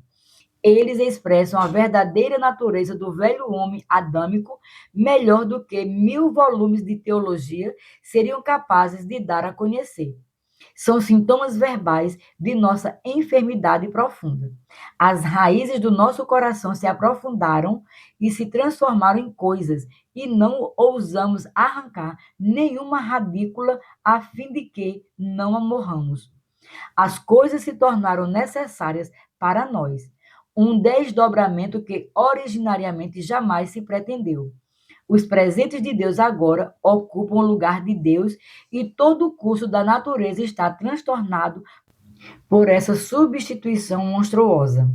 Eles expressam a verdadeira natureza do velho homem adâmico melhor do que 1000 volumes de teologia seriam capazes de dar a conhecer. São sintomas verbais de nossa enfermidade profunda. As raízes do nosso coração se aprofundaram e se transformaram em coisas, e não ousamos arrancar nenhuma radícula a fim de que não a morramos. As coisas se tornaram necessárias para nós, um desdobramento que originariamente jamais se pretendeu. Os presentes de Deus agora ocupam o lugar de Deus e todo o curso da natureza está transtornado por essa substituição monstruosa.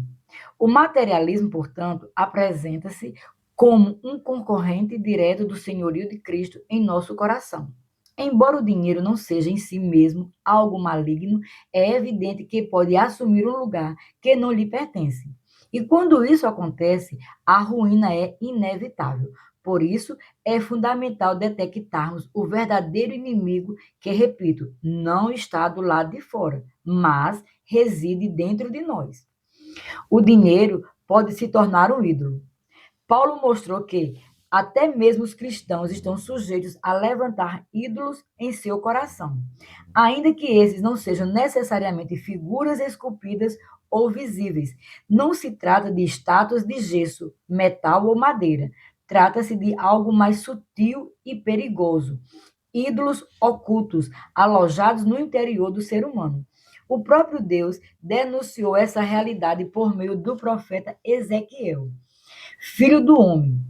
O materialismo, portanto, apresenta-se como um concorrente direto do senhorio de Cristo em nosso coração. Embora o dinheiro não seja em si mesmo algo maligno, é evidente que pode assumir um lugar que não lhe pertence. E quando isso acontece, a ruína é inevitável. Por isso, é fundamental detectarmos o verdadeiro inimigo que, repito, não está do lado de fora, mas reside dentro de nós. O dinheiro pode se tornar um ídolo. Paulo mostrou que até mesmo os cristãos estão sujeitos a levantar ídolos em seu coração, ainda que esses não sejam necessariamente figuras esculpidas ou visíveis. Não se trata de estátuas de gesso, metal ou madeira. Trata-se de algo mais sutil e perigoso. Ídolos ocultos, alojados no interior do ser humano. O próprio Deus denunciou essa realidade por meio do profeta Ezequiel. Filho do homem,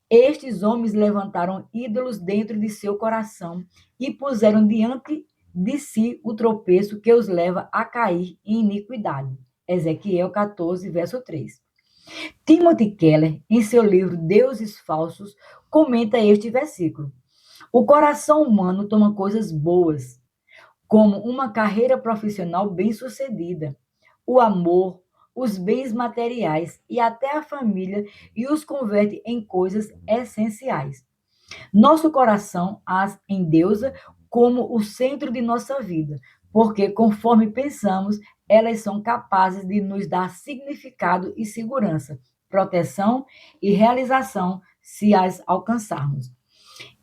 estes homens levantaram ídolos dentro de seu coração e puseram diante de si o tropeço que os leva a cair em iniquidade. Ezequiel 14, verso 3. Timothy Keller, em seu livro Deuses Falsos, comenta este versículo. O coração humano toma coisas boas, como uma carreira profissional bem-sucedida, o amor, os bens materiais e até a família e os converte em coisas essenciais. Nosso coração as endeusa como o centro de nossa vida, porque conforme pensamos, elas são capazes de nos dar significado e segurança, proteção e realização se as alcançarmos.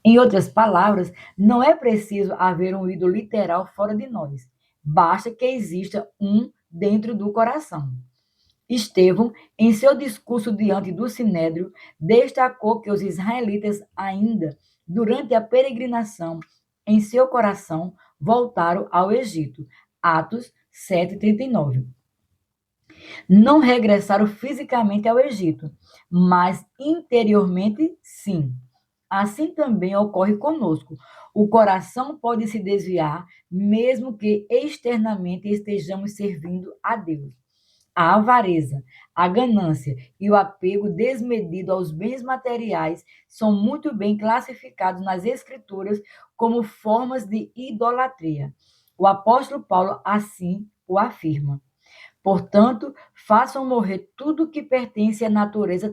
Em outras palavras, não é preciso haver um ídolo literal fora de nós. Basta que exista um dentro do coração. Estevão, em seu discurso diante do Sinédrio, destacou que os israelitas ainda, durante a peregrinação, em seu coração, voltaram ao Egito. Atos 7:39. Não regressaram fisicamente ao Egito, mas interiormente, sim. Assim também ocorre conosco. O coração pode se desviar, mesmo que externamente estejamos servindo a Deus. A avareza, a ganância e o apego desmedido aos bens materiais são muito bem classificados nas Escrituras como formas de idolatria. O apóstolo Paulo assim o afirma. Portanto, façam morrer tudo que pertence à natureza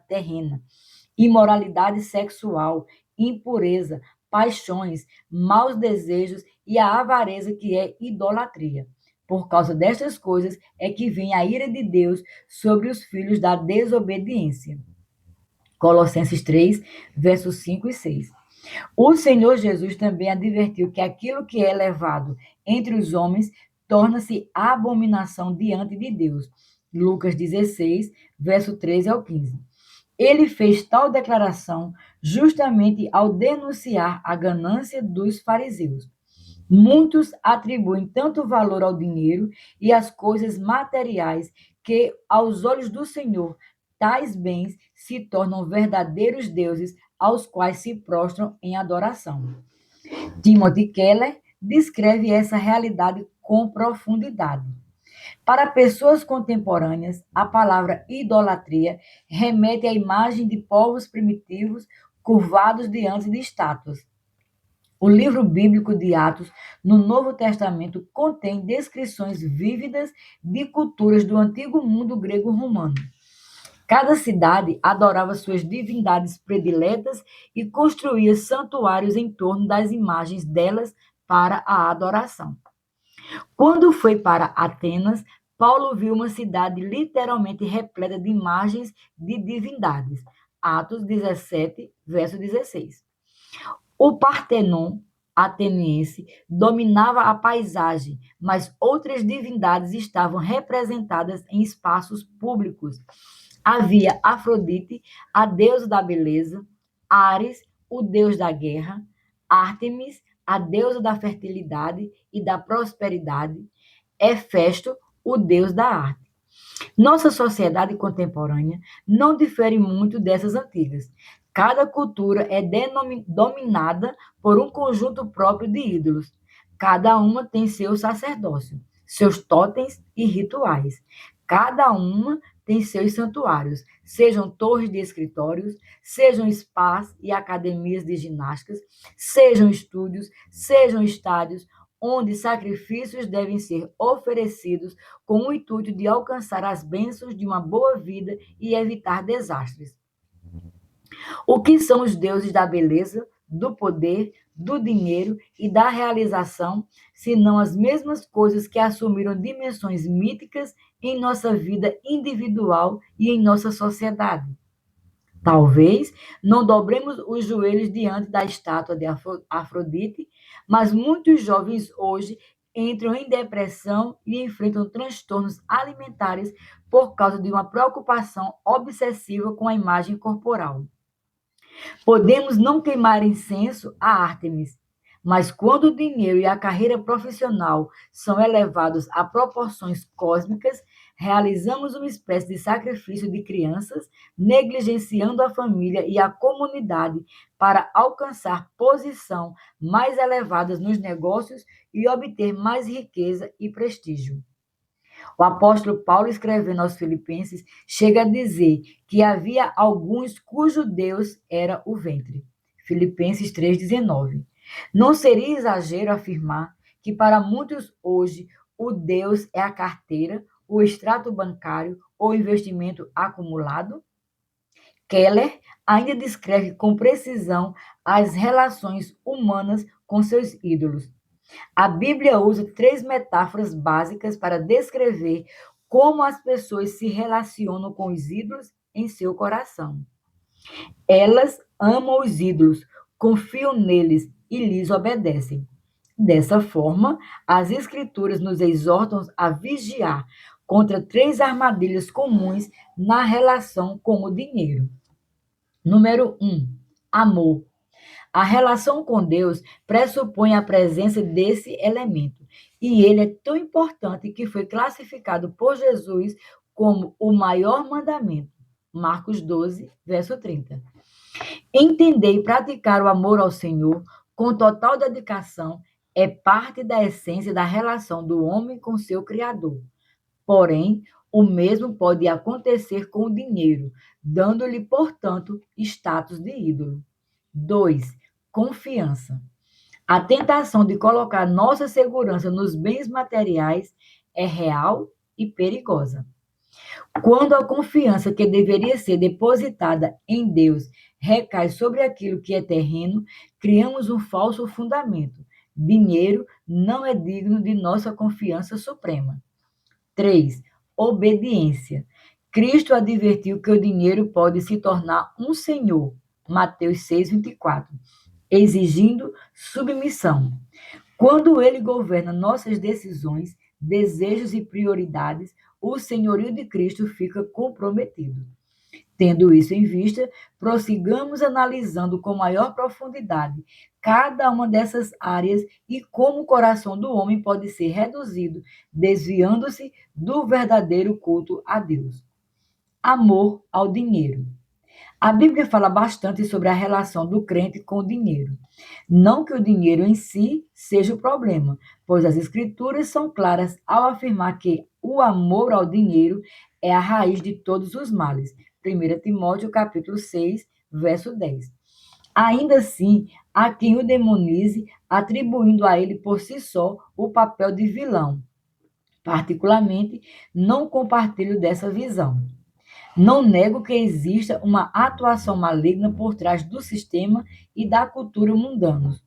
terrena: imoralidade sexual, impureza, paixões, maus desejos e a avareza, que é idolatria. Por causa destas coisas é que vem a ira de Deus sobre os filhos da desobediência. Colossenses 3, versos 5 e 6. O Senhor Jesus também advertiu que aquilo que é elevado entre os homens torna-se abominação diante de Deus. Lucas 16, verso 13 ao 15. Ele fez tal declaração justamente ao denunciar a ganância dos fariseus. Muitos atribuem tanto valor ao dinheiro e às coisas materiais que, aos olhos do Senhor, tais bens se tornam verdadeiros deuses aos quais se prostram em adoração. Timothy Keller descreve essa realidade com profundidade. Para pessoas contemporâneas, a palavra idolatria remete à imagem de povos primitivos curvados diante de estátuas. O livro bíblico de Atos, no Novo Testamento, contém descrições vívidas de culturas do antigo mundo grego-romano. Cada cidade adorava suas divindades prediletas e construía santuários em torno das imagens delas para a adoração. Quando foi para Atenas, Paulo viu uma cidade literalmente repleta de imagens de divindades. Atos 17, verso 16. O Partenon ateniense dominava a paisagem, mas outras divindades estavam representadas em espaços públicos. Havia Afrodite, a deusa da beleza, Ares, o deus da guerra, Ártemis, a deusa da fertilidade e da prosperidade, Hefesto, o deus da arte. Nossa sociedade contemporânea não difere muito dessas antigas. Cada cultura é dominada por um conjunto próprio de ídolos. Cada uma tem seu sacerdócio, seus totens e rituais. Cada uma tem seus santuários, sejam torres de escritórios, sejam spas e academias de ginásticas, sejam estúdios, sejam estádios, onde sacrifícios devem ser oferecidos com o intuito de alcançar as bênçãos de uma boa vida e evitar desastres. O que são os deuses da beleza, do poder, do dinheiro e da realização, senão as mesmas coisas que assumiram dimensões míticas em nossa vida individual e em nossa sociedade? Talvez não dobremos os joelhos diante da estátua de Afrodite, mas muitos jovens hoje entram em depressão e enfrentam transtornos alimentares por causa de uma preocupação obsessiva com a imagem corporal. Podemos não queimar incenso a Ártemis, mas quando o dinheiro e a carreira profissional são elevados a proporções cósmicas, realizamos uma espécie de sacrifício de crianças, negligenciando a família e a comunidade para alcançar posição mais elevadas nos negócios e obter mais riqueza e prestígio. O apóstolo Paulo, escrevendo aos Filipenses, chega a dizer que havia alguns cujo Deus era o ventre. Filipenses 3,19. Não seria exagero afirmar que para muitos hoje o Deus é a carteira, o extrato bancário ou investimento acumulado? Keller ainda descreve com precisão as relações humanas com seus ídolos. A Bíblia usa 3 metáforas básicas para descrever como as pessoas se relacionam com os ídolos em seu coração. Elas amam os ídolos, confiam neles e lhes obedecem. Dessa forma, as Escrituras nos exortam a vigiar contra 3 armadilhas comuns na relação com o dinheiro. Número 1, amor. A relação com Deus pressupõe a presença desse elemento, e ele é tão importante que foi classificado por Jesus como o maior mandamento. Marcos 12, verso 30. Entender e praticar o amor ao Senhor com total dedicação é parte da essência da relação do homem com seu Criador. Porém, o mesmo pode acontecer com o dinheiro, dando-lhe, portanto, status de ídolo. 2. Confiança. A tentação de colocar nossa segurança nos bens materiais é real e perigosa. Quando a confiança que deveria ser depositada em Deus recai sobre aquilo que é terreno, criamos um falso fundamento. Dinheiro não é digno de nossa confiança suprema. 3. Obediência. Cristo advertiu que o dinheiro pode se tornar um senhor. Mateus 6, 24. exigindo submissão. Quando ele governa nossas decisões, desejos e prioridades, o senhorio de Cristo fica comprometido. Tendo isso em vista, prossigamos analisando com maior profundidade cada uma dessas áreas e como o coração do homem pode ser reduzido, desviando-se do verdadeiro culto a Deus. Amor ao dinheiro. A Bíblia fala bastante sobre a relação do crente com o dinheiro. Não que o dinheiro em si seja o problema, pois as Escrituras são claras ao afirmar que o amor ao dinheiro é a raiz de todos os males. 1 Timóteo capítulo 6, verso 10. Ainda assim, há quem o demonize, atribuindo a ele por si só o papel de vilão. Particularmente, não compartilho dessa visão. Não nego que exista uma atuação maligna por trás do sistema e da cultura mundanos.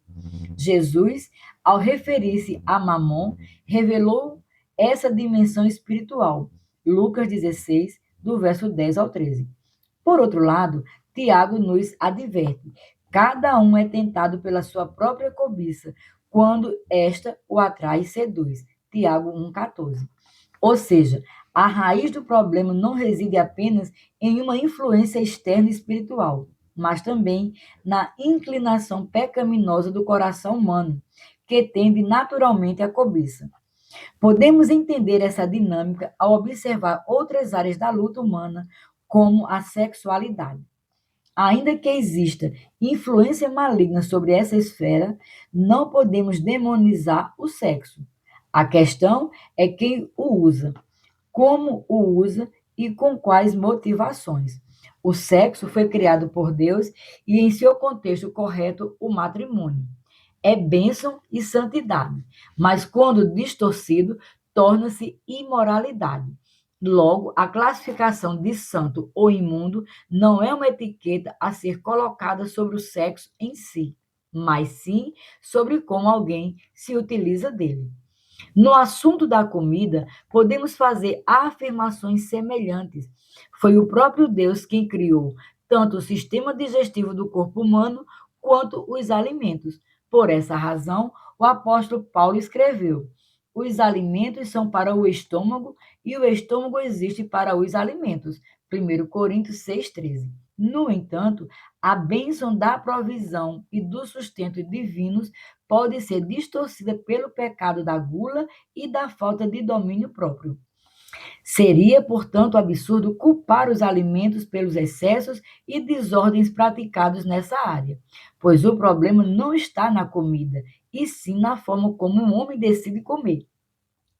Jesus, ao referir-se a Mamon, revelou essa dimensão espiritual. Lucas 16, do verso 10 ao 13. Por outro lado, Tiago nos adverte: cada um é tentado pela sua própria cobiça, quando esta o atrai e seduz. Tiago 1,14. Ou seja, a raiz do problema não reside apenas em uma influência externa espiritual, mas também na inclinação pecaminosa do coração humano, que tende naturalmente à cobiça. Podemos entender essa dinâmica ao observar outras áreas da luta humana, como a sexualidade. Ainda que exista influência maligna sobre essa esfera, não podemos demonizar o sexo. A questão é quem o usa, como o usa e com quais motivações. O sexo foi criado por Deus e, em seu contexto correto, o matrimônio. É bênção e santidade, mas quando distorcido, torna-se imoralidade. Logo, a classificação de santo ou imundo não é uma etiqueta a ser colocada sobre o sexo em si, mas sim sobre como alguém se utiliza dele. No assunto da comida, podemos fazer afirmações semelhantes. Foi o próprio Deus quem criou tanto o sistema digestivo do corpo humano quanto os alimentos. Por essa razão, o apóstolo Paulo escreveu: os alimentos são para o estômago e o estômago existe para os alimentos. 1 Coríntios 6,13. No entanto, a bênção da provisão e do sustento divinos pode ser distorcida pelo pecado da gula e da falta de domínio próprio. Seria, portanto, absurdo culpar os alimentos pelos excessos e desordens praticados nessa área, pois o problema não está na comida, e sim na forma como um homem decide comer.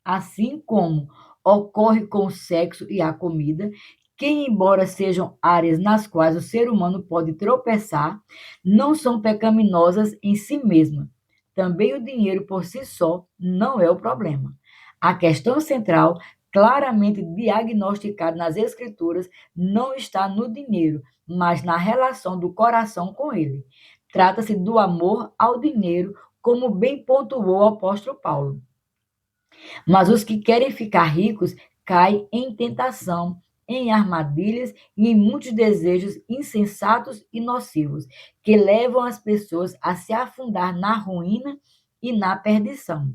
Assim como ocorre com o sexo e a comida, que, embora sejam áreas nas quais o ser humano pode tropeçar, não são pecaminosas em si mesmas. Também o dinheiro por si só não é o problema. A questão central, claramente diagnosticada nas Escrituras, não está no dinheiro, mas na relação do coração com ele. Trata-se do amor ao dinheiro, como bem pontuou o apóstolo Paulo. Mas os que querem ficar ricos caem em tentação, em armadilhas e em muitos desejos insensatos e nocivos, que levam as pessoas a se afundar na ruína e na perdição.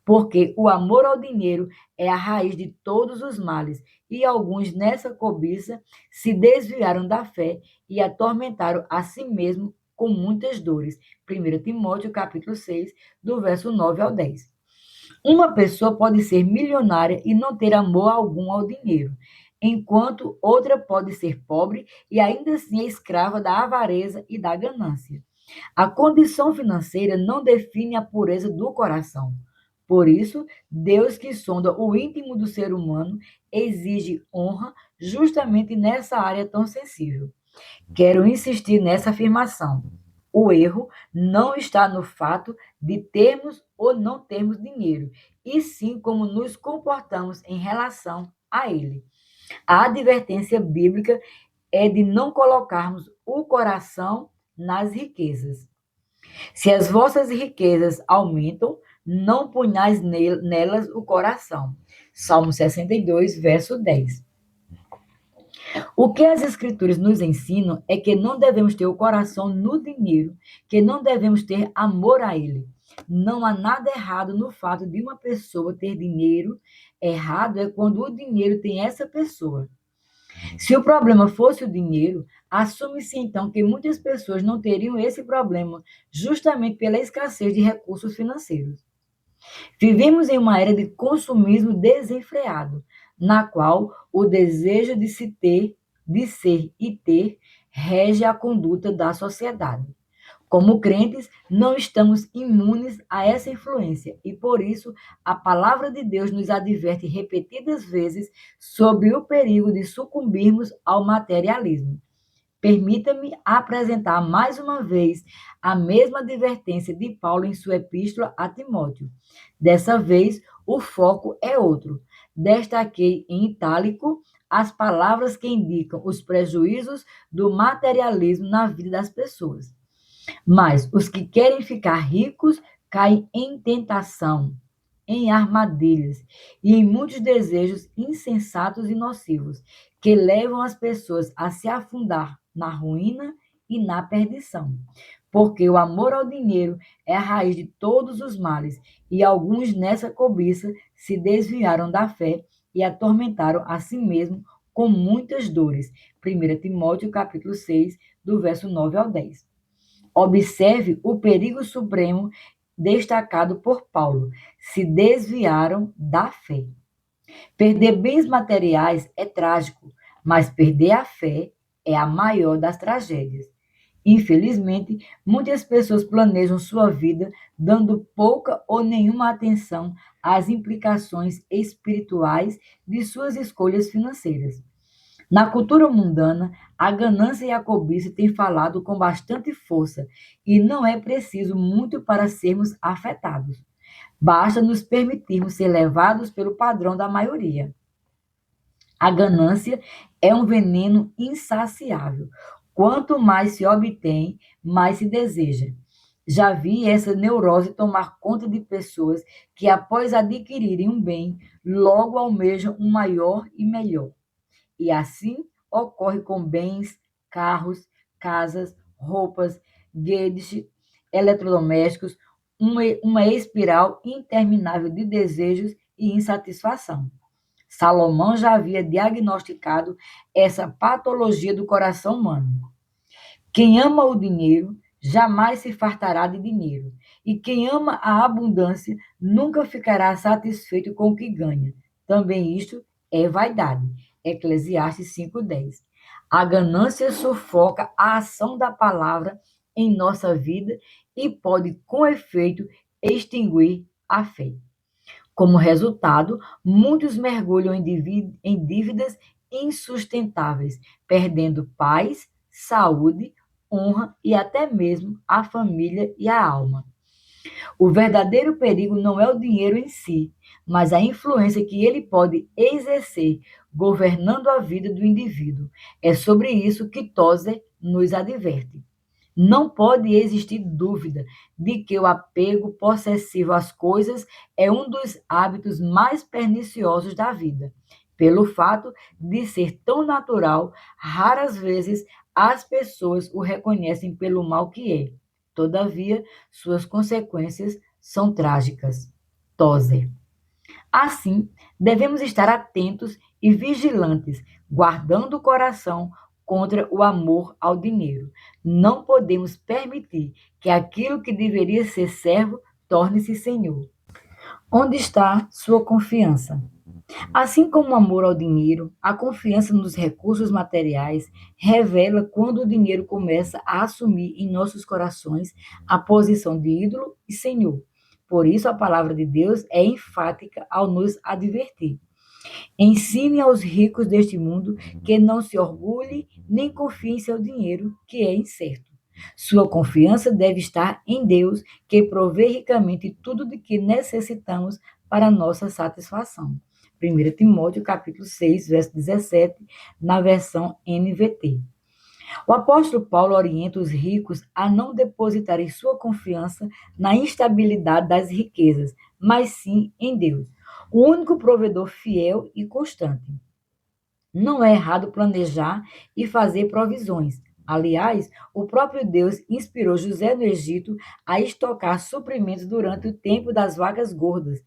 Porque o amor ao dinheiro é a raiz de todos os males, e alguns nessa cobiça se desviaram da fé e atormentaram a si mesmos com muitas dores. 1 Timóteo capítulo 6, do verso 9 ao 10. Uma pessoa pode ser milionária e não ter amor algum ao dinheiro, enquanto outra pode ser pobre e ainda assim é escrava da avareza e da ganância. A condição financeira não define a pureza do coração. Por isso, Deus, que sonda o íntimo do ser humano, exige honra justamente nessa área tão sensível. Quero insistir nessa afirmação. O erro não está no fato de termos ou não termos dinheiro, e sim como nos comportamos em relação a ele. A advertência bíblica é de não colocarmos o coração nas riquezas. Se as vossas riquezas aumentam, não ponhais nelas o coração. Salmo 62, verso 10. O que as Escrituras nos ensinam é que não devemos ter o coração no dinheiro, que não devemos ter amor a ele. Não há nada errado no fato de uma pessoa ter dinheiro, errado é quando o dinheiro tem essa pessoa. Se o problema fosse o dinheiro, assume-se então que muitas pessoas não teriam esse problema, justamente pela escassez de recursos financeiros. Vivemos em uma era de consumismo desenfreado, na qual o desejo de se ter, de ser e ter rege a conduta da sociedade. Como crentes, não estamos imunes a essa influência e, por isso, a palavra de Deus nos adverte repetidas vezes sobre o perigo de sucumbirmos ao materialismo. Permita-me apresentar mais uma vez a mesma advertência de Paulo em sua epístola a Timóteo. Dessa vez, o foco é outro. Destaquei em itálico as palavras que indicam os prejuízos do materialismo na vida das pessoas. Mas os que querem ficar ricos caem em tentação, em armadilhas e em muitos desejos insensatos e nocivos, que levam as pessoas a se afundar na ruína e na perdição. Porque o amor ao dinheiro é a raiz de todos os males, e alguns nessa cobiça se desviaram da fé e atormentaram a si mesmo com muitas dores. 1 Timóteo capítulo 6, do verso 9 ao 10. Observe o perigo supremo destacado por Paulo. Se desviaram da fé. Perder bens materiais é trágico, mas perder a fé é a maior das tragédias. Infelizmente, muitas pessoas planejam sua vida dando pouca ou nenhuma atenção às implicações espirituais de suas escolhas financeiras. Na cultura mundana, a ganância e a cobiça têm falado com bastante força e não é preciso muito para sermos afetados. Basta nos permitirmos ser levados pelo padrão da maioria. A ganância é um veneno insaciável. Quanto mais se obtém, mais se deseja. Já vi essa neurose tomar conta de pessoas que, após adquirirem um bem, logo almejam um maior e melhor. E assim ocorre com bens, carros, casas, roupas, gadgets, eletrodomésticos, uma espiral interminável de desejos e insatisfação. Salomão já havia diagnosticado essa patologia do coração humano. Quem ama o dinheiro jamais se fartará de dinheiro, e quem ama a abundância nunca ficará satisfeito com o que ganha. Também isto é vaidade. Eclesiastes 5:10. A ganância sufoca a ação da palavra em nossa vida e pode, com efeito, extinguir a fé. Como resultado, muitos mergulham em dívidas insustentáveis, perdendo paz, saúde, honra e até mesmo a família e a alma. O verdadeiro perigo não é o dinheiro em si, mas a influência que ele pode exercer governando a vida do indivíduo. É sobre isso que Tozer nos adverte. Não pode existir dúvida de que o apego possessivo às coisas é um dos hábitos mais perniciosos da vida. Pelo fato de ser tão natural, raras vezes as pessoas o reconhecem pelo mal que é. Todavia, suas consequências são trágicas. Tozer. Assim, devemos estar atentos e vigilantes, guardando o coração contra o amor ao dinheiro. Não podemos permitir que aquilo que deveria ser servo torne-se senhor. Onde está sua confiança? Assim como o amor ao dinheiro, a confiança nos recursos materiais revela quando o dinheiro começa a assumir em nossos corações a posição de ídolo e senhor. Por isso, a palavra de Deus é enfática ao nos advertir. Ensine aos ricos deste mundo que não se orgulhe nem confie em seu dinheiro, que é incerto. Sua confiança deve estar em Deus, que provê ricamente tudo de que necessitamos para nossa satisfação. 1 Timóteo, capítulo 6, verso 17, na versão NVT. O apóstolo Paulo orienta os ricos a não depositarem sua confiança na instabilidade das riquezas, mas sim em Deus, o único provedor fiel e constante. Não é errado planejar e fazer provisões. Aliás, o próprio Deus inspirou José no Egito a estocar suprimentos durante o tempo das vacas gordas,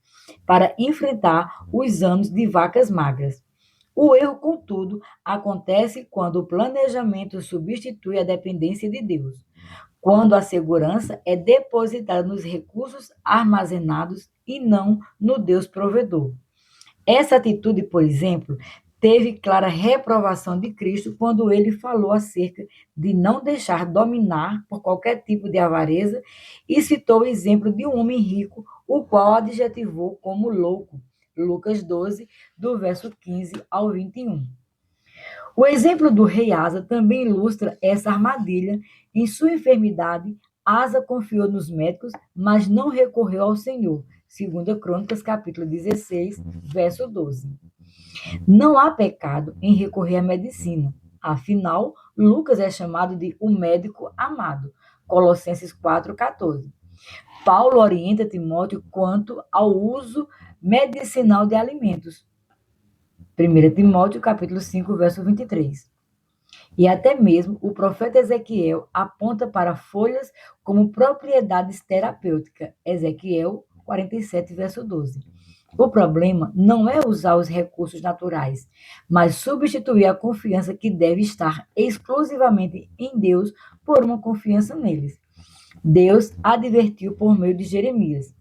para enfrentar os anos de vacas magras. O erro, contudo, acontece quando o planejamento substitui a dependência de Deus, quando a segurança é depositada nos recursos armazenados e não no Deus provedor. Essa atitude, por exemplo, teve clara reprovação de Cristo quando ele falou acerca de não deixar dominar por qualquer tipo de avareza e citou o exemplo de um homem rico, o qual adjetivou como louco. Lucas 12, do verso 15 ao 21. O exemplo do rei Asa também ilustra essa armadilha. Em sua enfermidade, Asa confiou nos médicos, mas não recorreu ao Senhor. 2 Crônicas, capítulo 16, verso 12. Não há pecado em recorrer à medicina. Afinal, Lucas é chamado de o médico amado. Colossenses 4,14. Paulo orienta Timóteo quanto ao uso medicinal de alimentos. 1 Timóteo, capítulo 5, verso 23. E até mesmo o profeta Ezequiel aponta para folhas como propriedades terapêuticas. Ezequiel 47, verso 12. O problema não é usar os recursos naturais, mas substituir a confiança que deve estar exclusivamente em Deus por uma confiança neles. Deus advertiu por meio de Jeremias.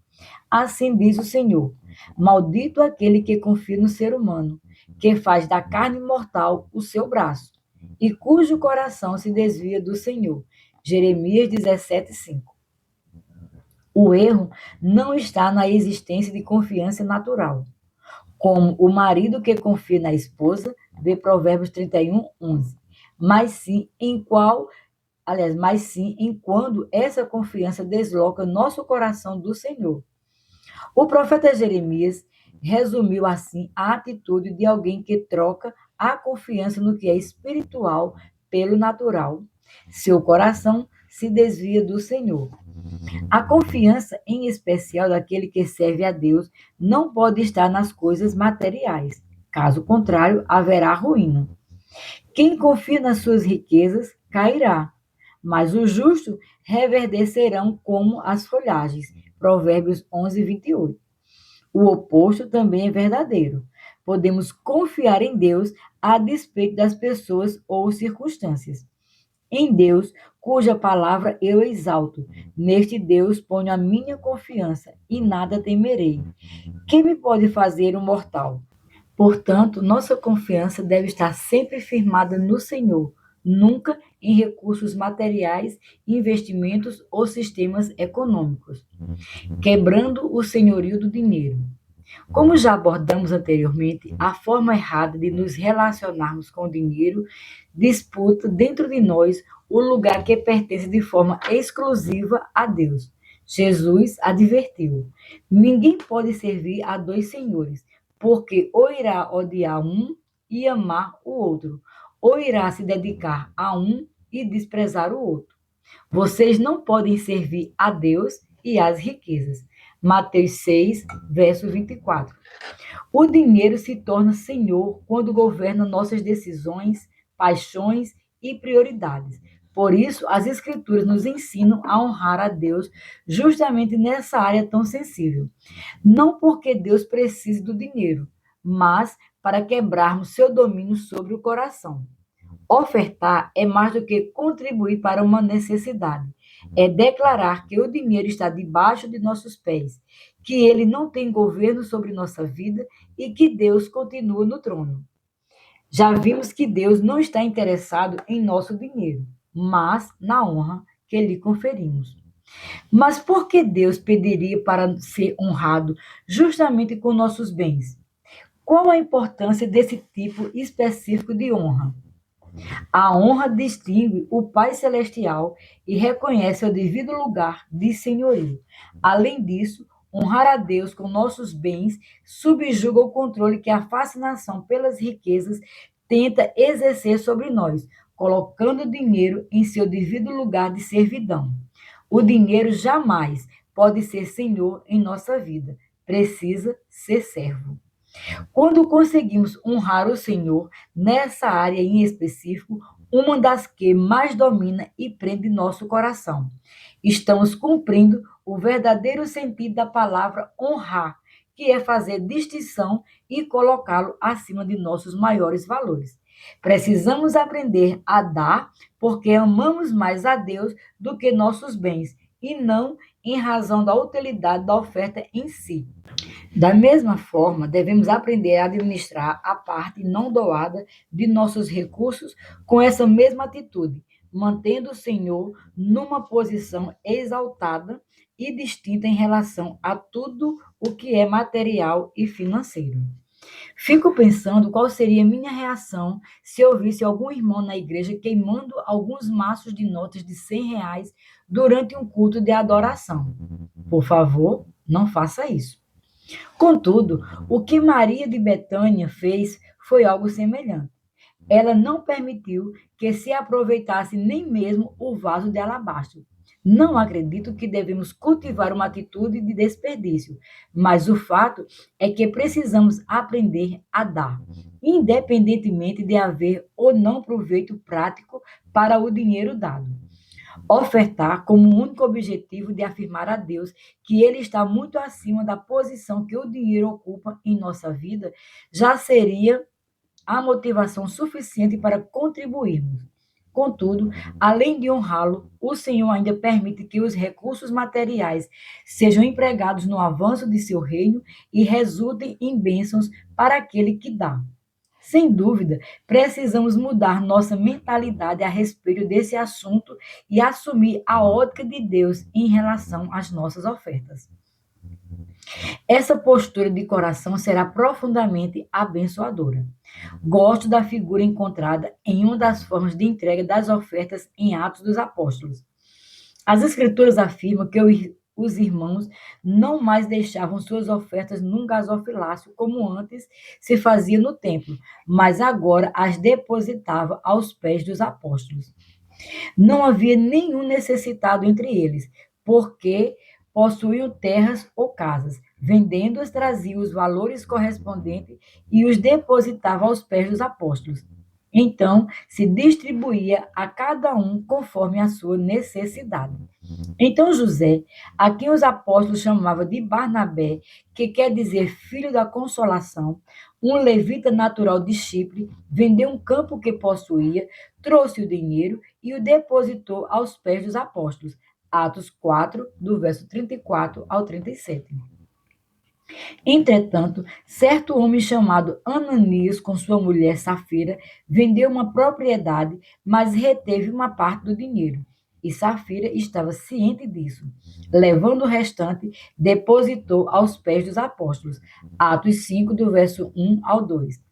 Assim diz o Senhor: maldito aquele que confia no ser humano, que faz da carne mortal o seu braço, e cujo coração se desvia do Senhor. Jeremias 17, 5. O erro não está na existência de confiança natural, como o marido que confia na esposa, vê Provérbios 31, 11, mas sim em quando essa confiança desloca nosso coração do Senhor. O profeta Jeremias resumiu assim a atitude de alguém que troca a confiança no que é espiritual pelo natural. Seu coração se desvia do Senhor. A confiança, em especial daquele que serve a Deus, não pode estar nas coisas materiais. Caso contrário, haverá ruína. Quem confia nas suas riquezas cairá, mas os justos reverdecerão como as folhagens. Provérbios 11, 28. O oposto também é verdadeiro. Podemos confiar em Deus a despeito das pessoas ou circunstâncias. Em Deus, cuja palavra eu exalto. Neste Deus ponho a minha confiança e nada temerei. Quem me pode fazer um mortal? Portanto, nossa confiança deve estar sempre firmada no Senhor, nunca em recursos materiais, investimentos ou sistemas econômicos, quebrando o senhorio do dinheiro. Como já abordamos anteriormente, a forma errada de nos relacionarmos com o dinheiro disputa dentro de nós o lugar que pertence de forma exclusiva a Deus. Jesus advertiu: ninguém pode servir a dois senhores, porque ou irá odiar um e amar o outro, ou irá se dedicar a um e desprezar o outro. Vocês não podem servir a Deus e às riquezas. Mateus 6, verso 24. O dinheiro se torna senhor quando governa nossas decisões, paixões e prioridades. Por isso, as Escrituras nos ensinam a honrar a Deus justamente nessa área tão sensível. Não porque Deus precise do dinheiro, mas para quebrarmos seu domínio sobre o coração. Ofertar é mais do que contribuir para uma necessidade. É declarar que o dinheiro está debaixo de nossos pés, que ele não tem governo sobre nossa vida e que Deus continua no trono. Já vimos que Deus não está interessado em nosso dinheiro, mas na honra que lhe conferimos. Mas por que Deus pediria para ser honrado justamente com nossos bens? Qual a importância desse tipo específico de honra? A honra distingue o Pai Celestial e reconhece o devido lugar de senhorio. Além disso, honrar a Deus com nossos bens subjuga o controle que a fascinação pelas riquezas tenta exercer sobre nós, colocando o dinheiro em seu devido lugar de servidão. O dinheiro jamais pode ser senhor em nossa vida, precisa ser servo. Quando conseguimos honrar o Senhor nessa área em específico, uma das que mais domina e prende nosso coração, estamos cumprindo o verdadeiro sentido da palavra honrar, que é fazer distinção e colocá-lo acima de nossos maiores valores. Precisamos aprender a dar porque amamos mais a Deus do que nossos bens e não em razão da utilidade da oferta em si. Da mesma forma, devemos aprender a administrar a parte não doada de nossos recursos com essa mesma atitude, mantendo o Senhor numa posição exaltada e distinta em relação a tudo o que é material e financeiro. Fico pensando qual seria minha reação se eu visse algum irmão na igreja queimando alguns maços de notas de R$ 100 durante um culto de adoração. Por favor, não faça isso. Contudo, o que Maria de Betânia fez foi algo semelhante. Ela não permitiu que se aproveitasse nem mesmo o vaso de alabastro. Não acredito que devemos cultivar uma atitude de desperdício, mas o fato é que precisamos aprender a dar, independentemente de haver ou não proveito prático para o dinheiro dado. Ofertar como único objetivo de afirmar a Deus que Ele está muito acima da posição que o dinheiro ocupa em nossa vida, já seria a motivação suficiente para contribuirmos. Contudo, além de honrá-lo, o Senhor ainda permite que os recursos materiais sejam empregados no avanço de seu reino e resultem em bênçãos para aquele que dá. Sem dúvida, precisamos mudar nossa mentalidade a respeito desse assunto e assumir a ótica de Deus em relação às nossas ofertas. Essa postura de coração será profundamente abençoadora. Gosto da figura encontrada em uma das formas de entrega das ofertas em Atos dos Apóstolos. As Escrituras afirmam que os irmãos não mais deixavam suas ofertas num gasofilácio como antes se fazia no templo, mas agora as depositava aos pés dos apóstolos. Não havia nenhum necessitado entre eles, porque possuíam terras ou casas. Vendendo-as, traziam os valores correspondentes e os depositava aos pés dos apóstolos. Então, se distribuía a cada um conforme a sua necessidade. Então José, a quem os apóstolos chamavam de Barnabé, que quer dizer filho da consolação, um levita natural de Chipre, vendeu um campo que possuía, trouxe o dinheiro e o depositou aos pés dos apóstolos. Atos 4, do verso 34 ao 37. Entretanto, certo homem chamado Ananias, com sua mulher Safira, vendeu uma propriedade, mas reteve uma parte do dinheiro. E Safira estava ciente disso. Levando o restante, depositou aos pés dos apóstolos. Atos 5, do verso 1 ao 2.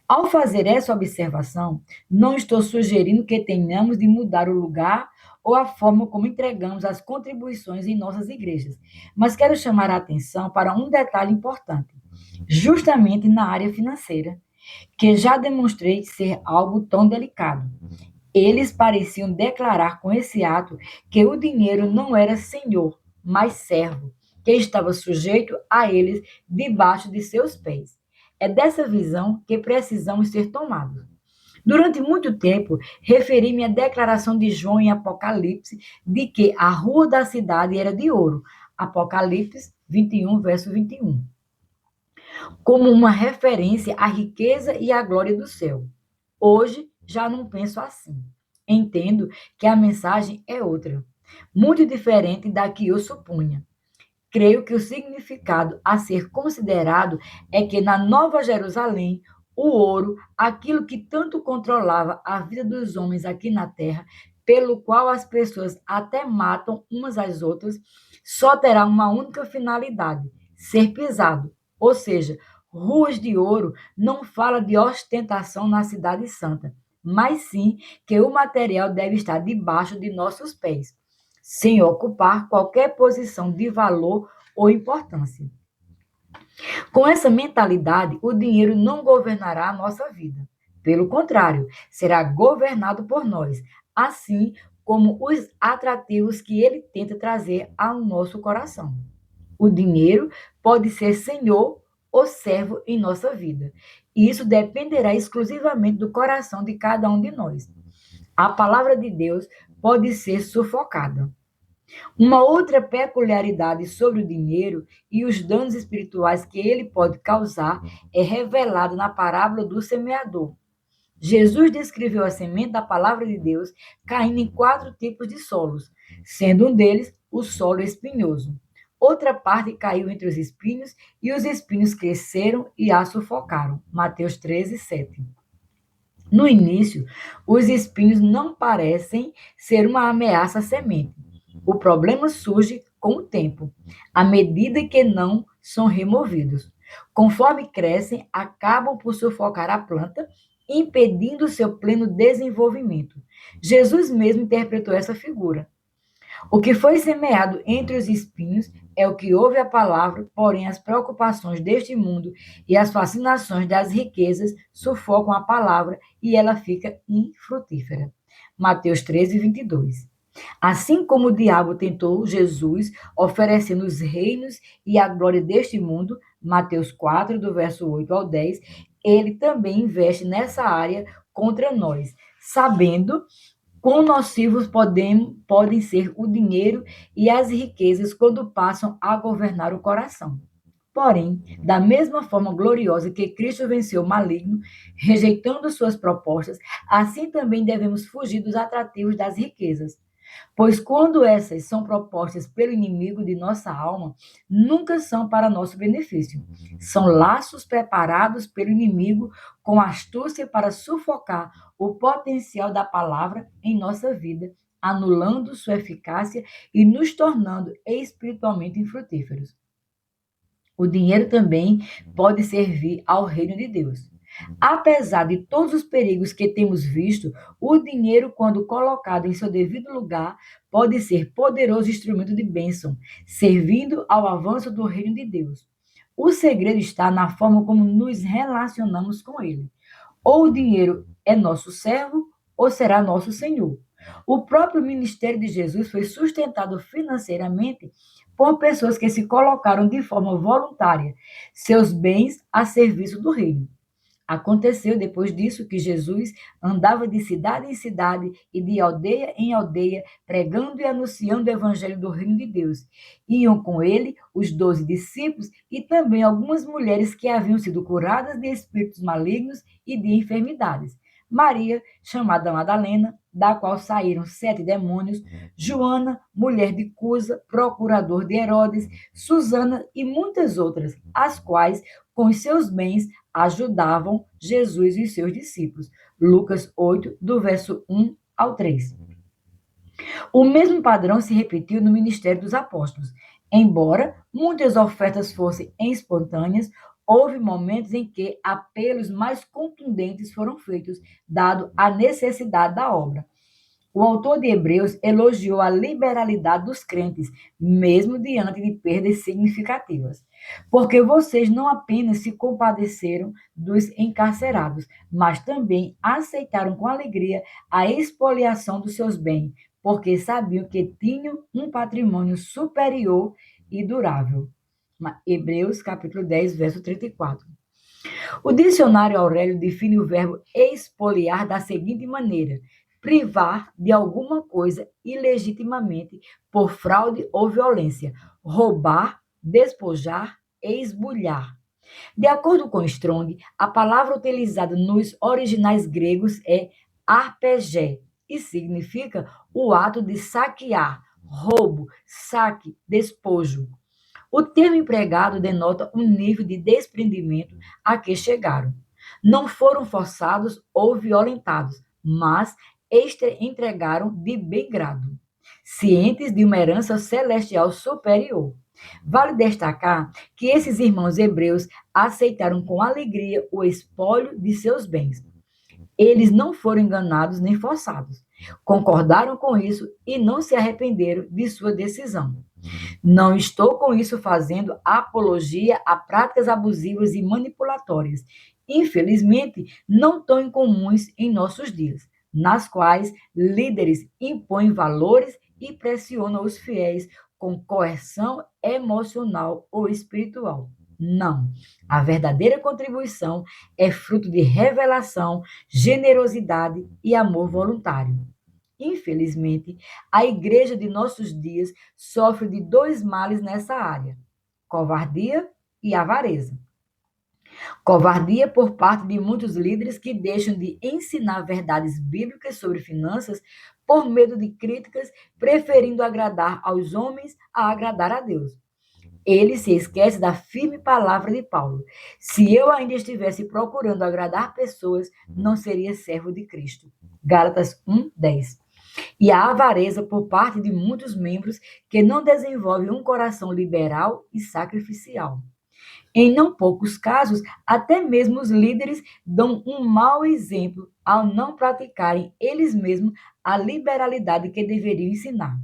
Ao fazer essa observação, não estou sugerindo que tenhamos de mudar o lugar ou a forma como entregamos as contribuições em nossas igrejas, mas quero chamar a atenção para um detalhe importante, justamente na área financeira, que já demonstrei ser algo tão delicado. Eles pareciam declarar com esse ato que o dinheiro não era senhor, mas servo, que estava sujeito a eles debaixo de seus pés. É dessa visão que precisamos ser tomados. Durante muito tempo, referi-me à declaração de João em Apocalipse de que a rua da cidade era de ouro. Apocalipse 21, verso 21. Como uma referência à riqueza e à glória do céu. Hoje, já não penso assim. Entendo que a mensagem é outra, muito diferente da que eu supunha. Creio que o significado a ser considerado é que na Nova Jerusalém, o ouro, aquilo que tanto controlava a vida dos homens aqui na terra, pelo qual as pessoas até matam umas às outras, só terá uma única finalidade: ser pisado. Ou seja, ruas de ouro não fala de ostentação na cidade santa, mas sim que o material deve estar debaixo de nossos pés, sem ocupar qualquer posição de valor ou importância. Com essa mentalidade, o dinheiro não governará a nossa vida. Pelo contrário, será governado por nós, assim como os atrativos que ele tenta trazer ao nosso coração. O dinheiro pode ser senhor ou servo em nossa vida. E isso dependerá exclusivamente do coração de cada um de nós. A palavra de Deus pode ser sufocada. Uma outra peculiaridade sobre o dinheiro e os danos espirituais que ele pode causar é revelada na parábola do semeador. Jesus descreveu a semente da palavra de Deus caindo em 4 tipos de solos, sendo um deles o solo espinhoso. Outra parte caiu entre os espinhos e os espinhos cresceram e a sufocaram. Mateus 13:7. No início, os espinhos não parecem ser uma ameaça à semente. O problema surge com o tempo, à medida que não são removidos. Conforme crescem, acabam por sufocar a planta, impedindo seu pleno desenvolvimento. Jesus mesmo interpretou essa figura. O que foi semeado entre os espinhos é o que ouve a palavra, porém as preocupações deste mundo e as fascinações das riquezas sufocam a palavra e ela fica infrutífera. Mateus 13:22. Assim como o diabo tentou Jesus, oferecendo os reinos e a glória deste mundo, Mateus 4, do verso 8 ao 10, ele também investe nessa área contra nós, sabendo quão nocivos podem ser o dinheiro e as riquezas quando passam a governar o coração. Porém, da mesma forma gloriosa que Cristo venceu o maligno, rejeitando suas propostas, assim também devemos fugir dos atrativos das riquezas. Pois quando essas são propostas pelo inimigo de nossa alma, nunca são para nosso benefício. São laços preparados pelo inimigo com astúcia para sufocar o potencial da palavra em nossa vida, anulando sua eficácia e nos tornando espiritualmente infrutíferos. O dinheiro também pode servir ao reino de Deus. Apesar de todos os perigos que temos visto, o dinheiro, quando colocado em seu devido lugar, pode ser poderoso instrumento de bênção, servindo ao avanço do reino de Deus. O segredo está na forma como nos relacionamos com ele. Ou o dinheiro é nosso servo, ou será nosso senhor. O próprio ministério de Jesus foi sustentado financeiramente por pessoas que se colocaram de forma voluntária, seus bens a serviço do reino. Aconteceu depois disso que Jesus andava de cidade em cidade e de aldeia em aldeia, pregando e anunciando o evangelho do reino de Deus. Iam com ele os 12 discípulos e também algumas mulheres que haviam sido curadas de espíritos malignos e de enfermidades. Maria, chamada Madalena, da qual saíram 7 demônios, Joana, mulher de Cusa, procurador de Herodes, Susana e muitas outras, as quais, com os seus bens, ajudavam Jesus e seus discípulos. Lucas 8, do verso 1 ao 3. O mesmo padrão se repetiu no ministério dos apóstolos. Embora muitas ofertas fossem espontâneas, houve momentos em que apelos mais contundentes foram feitos, dado a necessidade da obra. O autor de Hebreus elogiou a liberalidade dos crentes, mesmo diante de perdas significativas. Porque vocês não apenas se compadeceram dos encarcerados, mas também aceitaram com alegria a expoliação dos seus bens, porque sabiam que tinham um patrimônio superior e durável. Hebreus capítulo 10, verso 34. O dicionário Aurélio define o verbo expoliar da seguinte maneira: privar de alguma coisa ilegitimamente por fraude ou violência, roubar, despojar, esbulhar. De acordo com Strong, a palavra utilizada nos originais gregos é arpegé e significa o ato de saquear, roubo, saque, despojo. O termo empregado denota um nível de desprendimento a que chegaram. Não foram forçados ou violentados, mas entregaram de bem grado, cientes de uma herança celestial superior. Vale destacar que esses irmãos hebreus aceitaram com alegria o espólio de seus bens. Eles não foram enganados nem forçados. Concordaram com isso e não se arrependeram de sua decisão. Não estou com isso fazendo apologia a práticas abusivas e manipulatórias, infelizmente não tão incomuns em nossos dias, nas quais líderes impõem valores e pressionam os fiéis com coerção emocional ou espiritual. Não. A verdadeira contribuição é fruto de revelação, generosidade e amor voluntário. Infelizmente, a igreja de nossos dias sofre de dois males nessa área: covardia e avareza. Covardia por parte de muitos líderes que deixam de ensinar verdades bíblicas sobre finanças por medo de críticas, preferindo agradar aos homens a agradar a Deus. Ele se esquece da firme palavra de Paulo: se eu ainda estivesse procurando agradar pessoas, não seria servo de Cristo. Gálatas 1:10. E a avareza por parte de muitos membros que não desenvolvem um coração liberal e sacrificial. Em não poucos casos, até mesmo os líderes dão um mau exemplo ao não praticarem eles mesmos a liberalidade que deveriam ensinar.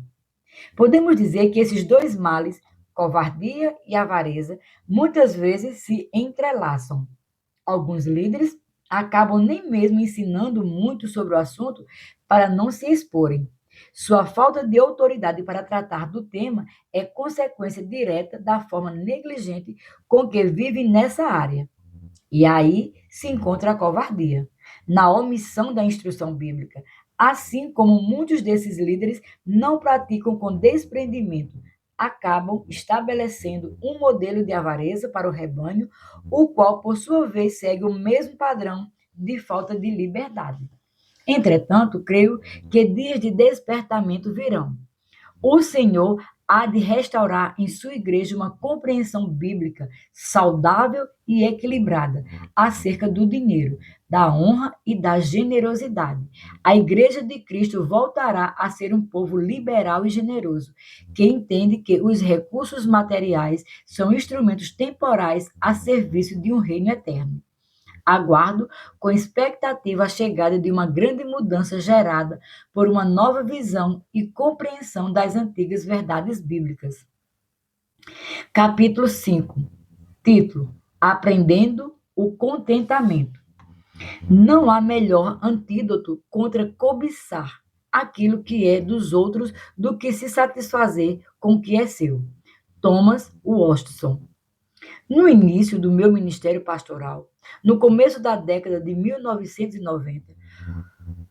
Podemos dizer que esses dois males, covardia e avareza, muitas vezes se entrelaçam. Alguns líderes acabam nem mesmo ensinando muito sobre o assunto para não se exporem. Sua falta de autoridade para tratar do tema é consequência direta da forma negligente com que vivem nessa área. E aí se encontra a covardia, na omissão da instrução bíblica, assim como muitos desses líderes não praticam com desprendimento, acabam estabelecendo um modelo de avareza para o rebanho, o qual, por sua vez, segue o mesmo padrão de falta de liberdade. Entretanto, creio que dias de despertamento virão. O Senhor há de restaurar em sua igreja uma compreensão bíblica saudável e equilibrada acerca do dinheiro, da honra e da generosidade. A igreja de Cristo voltará a ser um povo liberal e generoso, que entende que os recursos materiais são instrumentos temporais a serviço de um reino eterno. Aguardo com expectativa a chegada de uma grande mudança gerada por uma nova visão e compreensão das antigas verdades bíblicas. Capítulo 5. Título: Aprendendo o contentamento. Não há melhor antídoto contra cobiçar aquilo que é dos outros do que se satisfazer com o que é seu. Thomas Watson. No início do meu ministério pastoral, no começo da década de 1990,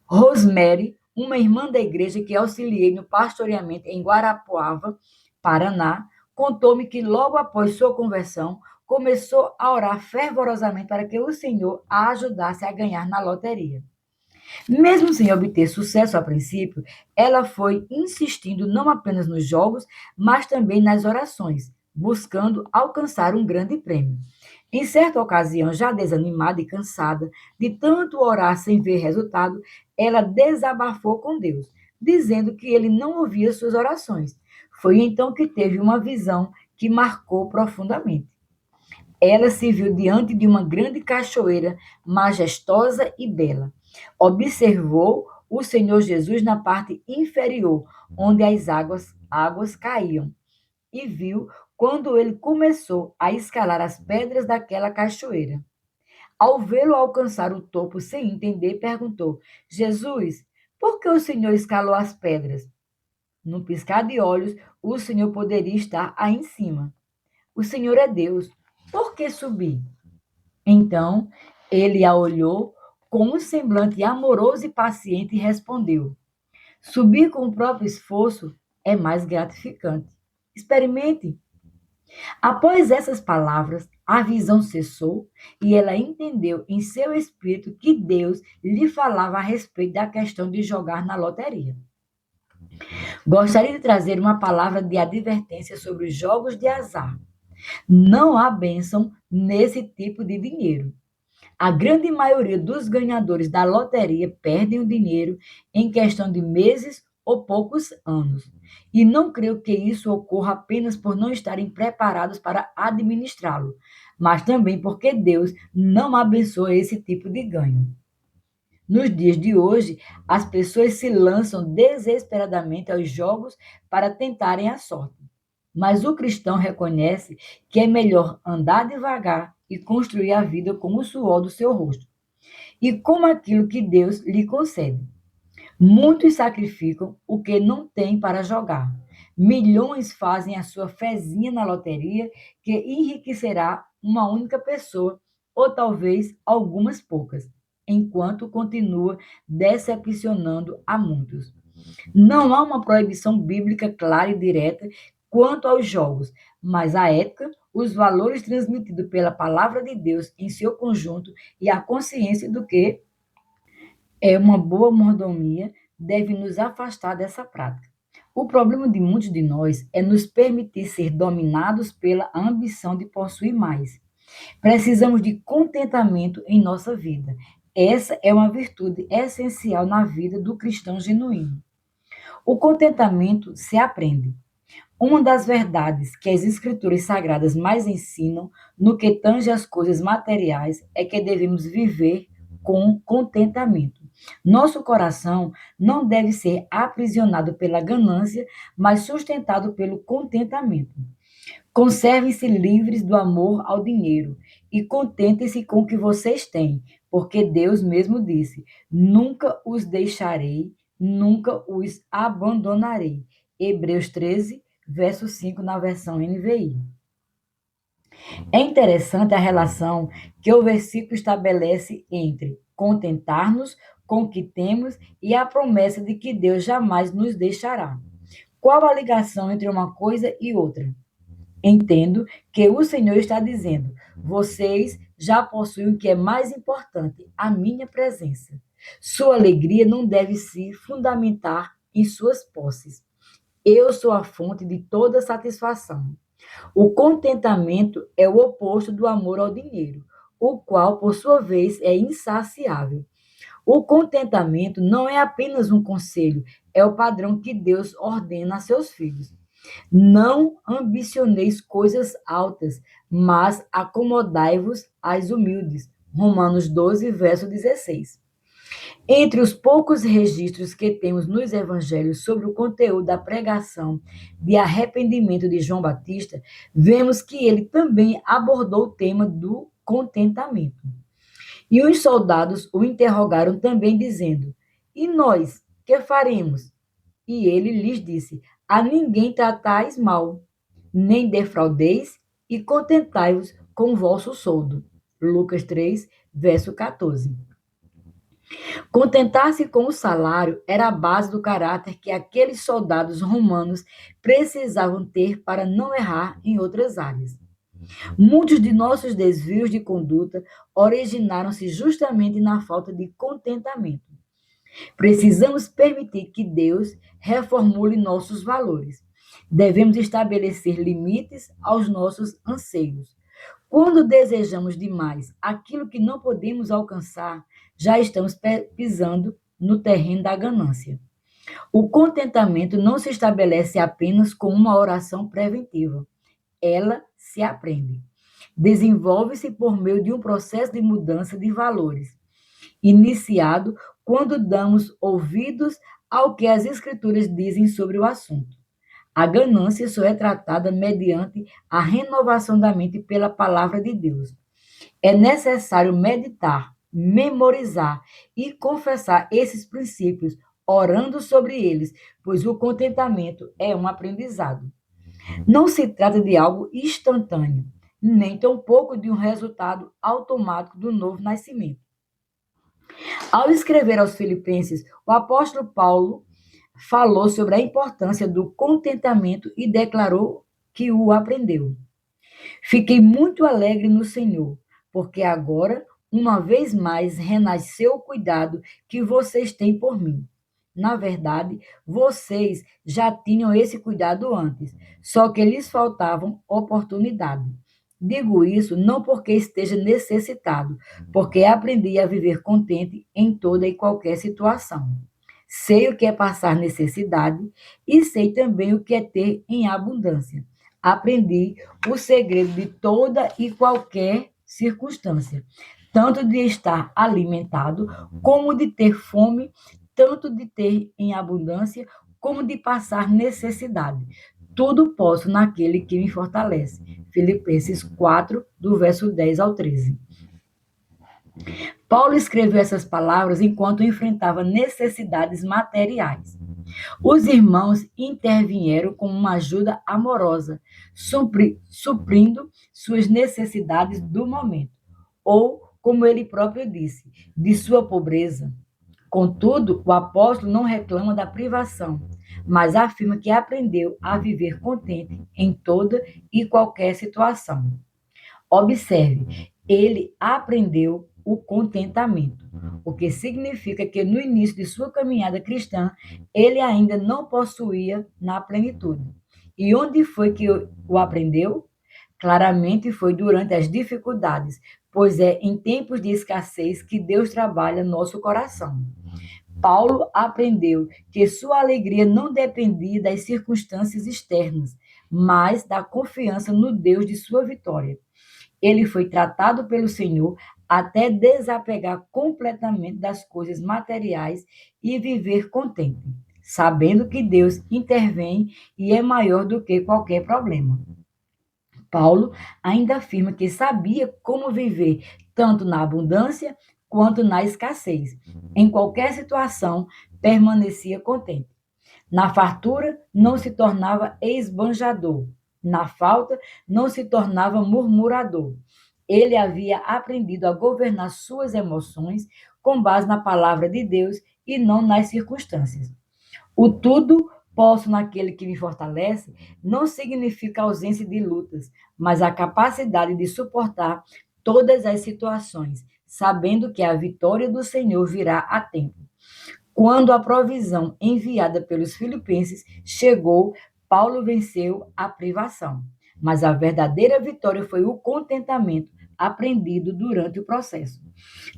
Rosemary, uma irmã da igreja que auxiliei no pastoreamento em Guarapuava, Paraná, contou-me que logo após sua conversão, começou a orar fervorosamente para que o Senhor a ajudasse a ganhar na loteria. Mesmo sem obter sucesso a princípio, ela foi insistindo não apenas nos jogos, mas também nas orações, buscando alcançar um grande prêmio. Em certa ocasião, já desanimada e cansada de tanto orar sem ver resultado, ela desabafou com Deus, dizendo que ele não ouvia suas orações. Foi então que teve uma visão que marcou profundamente. Ela se viu diante de uma grande cachoeira majestosa e bela. Observou o Senhor Jesus na parte inferior, onde as águas caíam, e viu quando ele começou a escalar as pedras daquela cachoeira. Ao vê-lo alcançar o topo sem entender, perguntou: Jesus, por que o Senhor escalou as pedras? Num piscar de olhos, o Senhor poderia estar aí em cima. O Senhor é Deus. Por que subir? Então ele a olhou com um semblante amoroso e paciente e respondeu: subir com o próprio esforço é mais gratificante. Experimente. Após essas palavras, a visão cessou e ela entendeu em seu espírito que Deus lhe falava a respeito da questão de jogar na loteria. Gostaria de trazer uma palavra de advertência sobre os jogos de azar. Não há bênção nesse tipo de dinheiro. A grande maioria dos ganhadores da loteria perdem o dinheiro em questão de meses ou poucos anos. E não creio que isso ocorra apenas por não estarem preparados para administrá-lo, mas também porque Deus não abençoa esse tipo de ganho. Nos dias de hoje, as pessoas se lançam desesperadamente aos jogos para tentarem a sorte. Mas o cristão reconhece que é melhor andar devagar e construir a vida com o suor do seu rosto e com aquilo que Deus lhe concede. Muitos sacrificam o que não têm para jogar. Milhões fazem a sua fezinha na loteria, que enriquecerá uma única pessoa, ou talvez algumas poucas, enquanto continua decepcionando a muitos. Não há uma proibição bíblica clara e direta quanto aos jogos, mas a ética, os valores transmitidos pela palavra de Deus em seu conjunto e a consciência do que é uma boa mordomia deve nos afastar dessa prática. O problema de muitos de nós é nos permitir ser dominados pela ambição de possuir mais. Precisamos de contentamento em nossa vida. Essa é uma virtude essencial na vida do cristão genuíno. O contentamento se aprende. Uma das verdades que as escrituras sagradas mais ensinam no que tange às coisas materiais é que devemos viver com contentamento. Nosso coração não deve ser aprisionado pela ganância, mas sustentado pelo contentamento. Conservem-se livres do amor ao dinheiro e contentem-se com o que vocês têm, porque Deus mesmo disse: nunca os deixarei, nunca os abandonarei. Hebreus 13, verso 5, na versão NVI. É interessante a relação que o versículo estabelece entre contentar-nos com o que temos e a promessa de que Deus jamais nos deixará. Qual a ligação entre uma coisa e outra? Entendo que o Senhor está dizendo: vocês já possuem o que é mais importante, a minha presença. Sua alegria não deve se fundamentar em suas posses. Eu sou a fonte de toda satisfação. O contentamento é o oposto do amor ao dinheiro, o qual, por sua vez, é insaciável. O contentamento não é apenas um conselho, é o padrão que Deus ordena a seus filhos. Não ambicioneis coisas altas, mas acomodai-vos às humildes. Romanos 12, verso 16. Entre os poucos registros que temos nos evangelhos sobre o conteúdo da pregação de arrependimento de João Batista, vemos que ele também abordou o tema do contentamento. E os soldados o interrogaram também, dizendo: e nós, que faremos? E ele lhes disse: a ninguém tratais mal, nem defraudeis, e contentai-vos com o vosso soldo. Lucas 3, verso 14. Contentar-se com o salário era a base do caráter que aqueles soldados romanos precisavam ter para não errar em outras áreas. Muitos de nossos desvios de conduta originaram-se justamente na falta de contentamento. Precisamos permitir que Deus reformule nossos valores. Devemos estabelecer limites aos nossos anseios. Quando desejamos demais aquilo que não podemos alcançar, já estamos pisando no terreno da ganância. O contentamento não se estabelece apenas com uma oração preventiva. Ela se aprende. Desenvolve-se por meio de um processo de mudança de valores, iniciado quando damos ouvidos ao que as Escrituras dizem sobre o assunto. A ganância só é tratada mediante a renovação da mente pela palavra de Deus. É necessário meditar, memorizar e confessar esses princípios, orando sobre eles, pois o contentamento é um aprendizado. Não se trata de algo instantâneo, nem tampouco de um resultado automático do novo nascimento. Ao escrever aos Filipenses, o apóstolo Paulo falou sobre a importância do contentamento e declarou que o aprendeu. Fiquei muito alegre no Senhor, porque agora, uma vez mais, renasceu o cuidado que vocês têm por mim. Na verdade, vocês já tinham esse cuidado antes, só que lhes faltavam oportunidade. Digo isso não porque esteja necessitado, porque aprendi a viver contente em toda e qualquer situação. Sei o que é passar necessidade e sei também o que é ter em abundância. Aprendi o segredo de toda e qualquer circunstância, tanto de estar alimentado, como de ter fome, tanto de ter em abundância, como de passar necessidade. Tudo posso naquele que me fortalece. Filipenses 4, do verso 10 ao 13. Paulo escreveu essas palavras enquanto enfrentava necessidades materiais. Os irmãos intervieram com uma ajuda amorosa, suprindo suas necessidades do momento, ou, como ele próprio disse, de sua pobreza. Contudo, o apóstolo não reclama da privação, mas afirma que aprendeu a viver contente em toda e qualquer situação. Observe, ele aprendeu o contentamento, o que significa que no início de sua caminhada cristã, ele ainda não possuía na plenitude. E onde foi que o aprendeu? Claramente foi durante as dificuldades, pois é em tempos de escassez que Deus trabalha nosso coração. Paulo aprendeu que sua alegria não dependia das circunstâncias externas, mas da confiança no Deus de sua vitória. Ele foi tratado pelo Senhor até desapegar completamente das coisas materiais e viver contente, sabendo que Deus intervém e é maior do que qualquer problema. Paulo ainda afirma que sabia como viver tanto na abundância quanto na escassez. Em qualquer situação, permanecia contente. Na fartura, não se tornava esbanjador. Na falta, não se tornava murmurador. Ele havia aprendido a governar suas emoções com base na palavra de Deus e não nas circunstâncias. O tudo posso naquele que me fortalece não significa ausência de lutas, mas a capacidade de suportar todas as situações, sabendo que a vitória do Senhor virá a tempo. Quando a provisão enviada pelos filipenses chegou, Paulo venceu a privação. Mas a verdadeira vitória foi o contentamento aprendido durante o processo.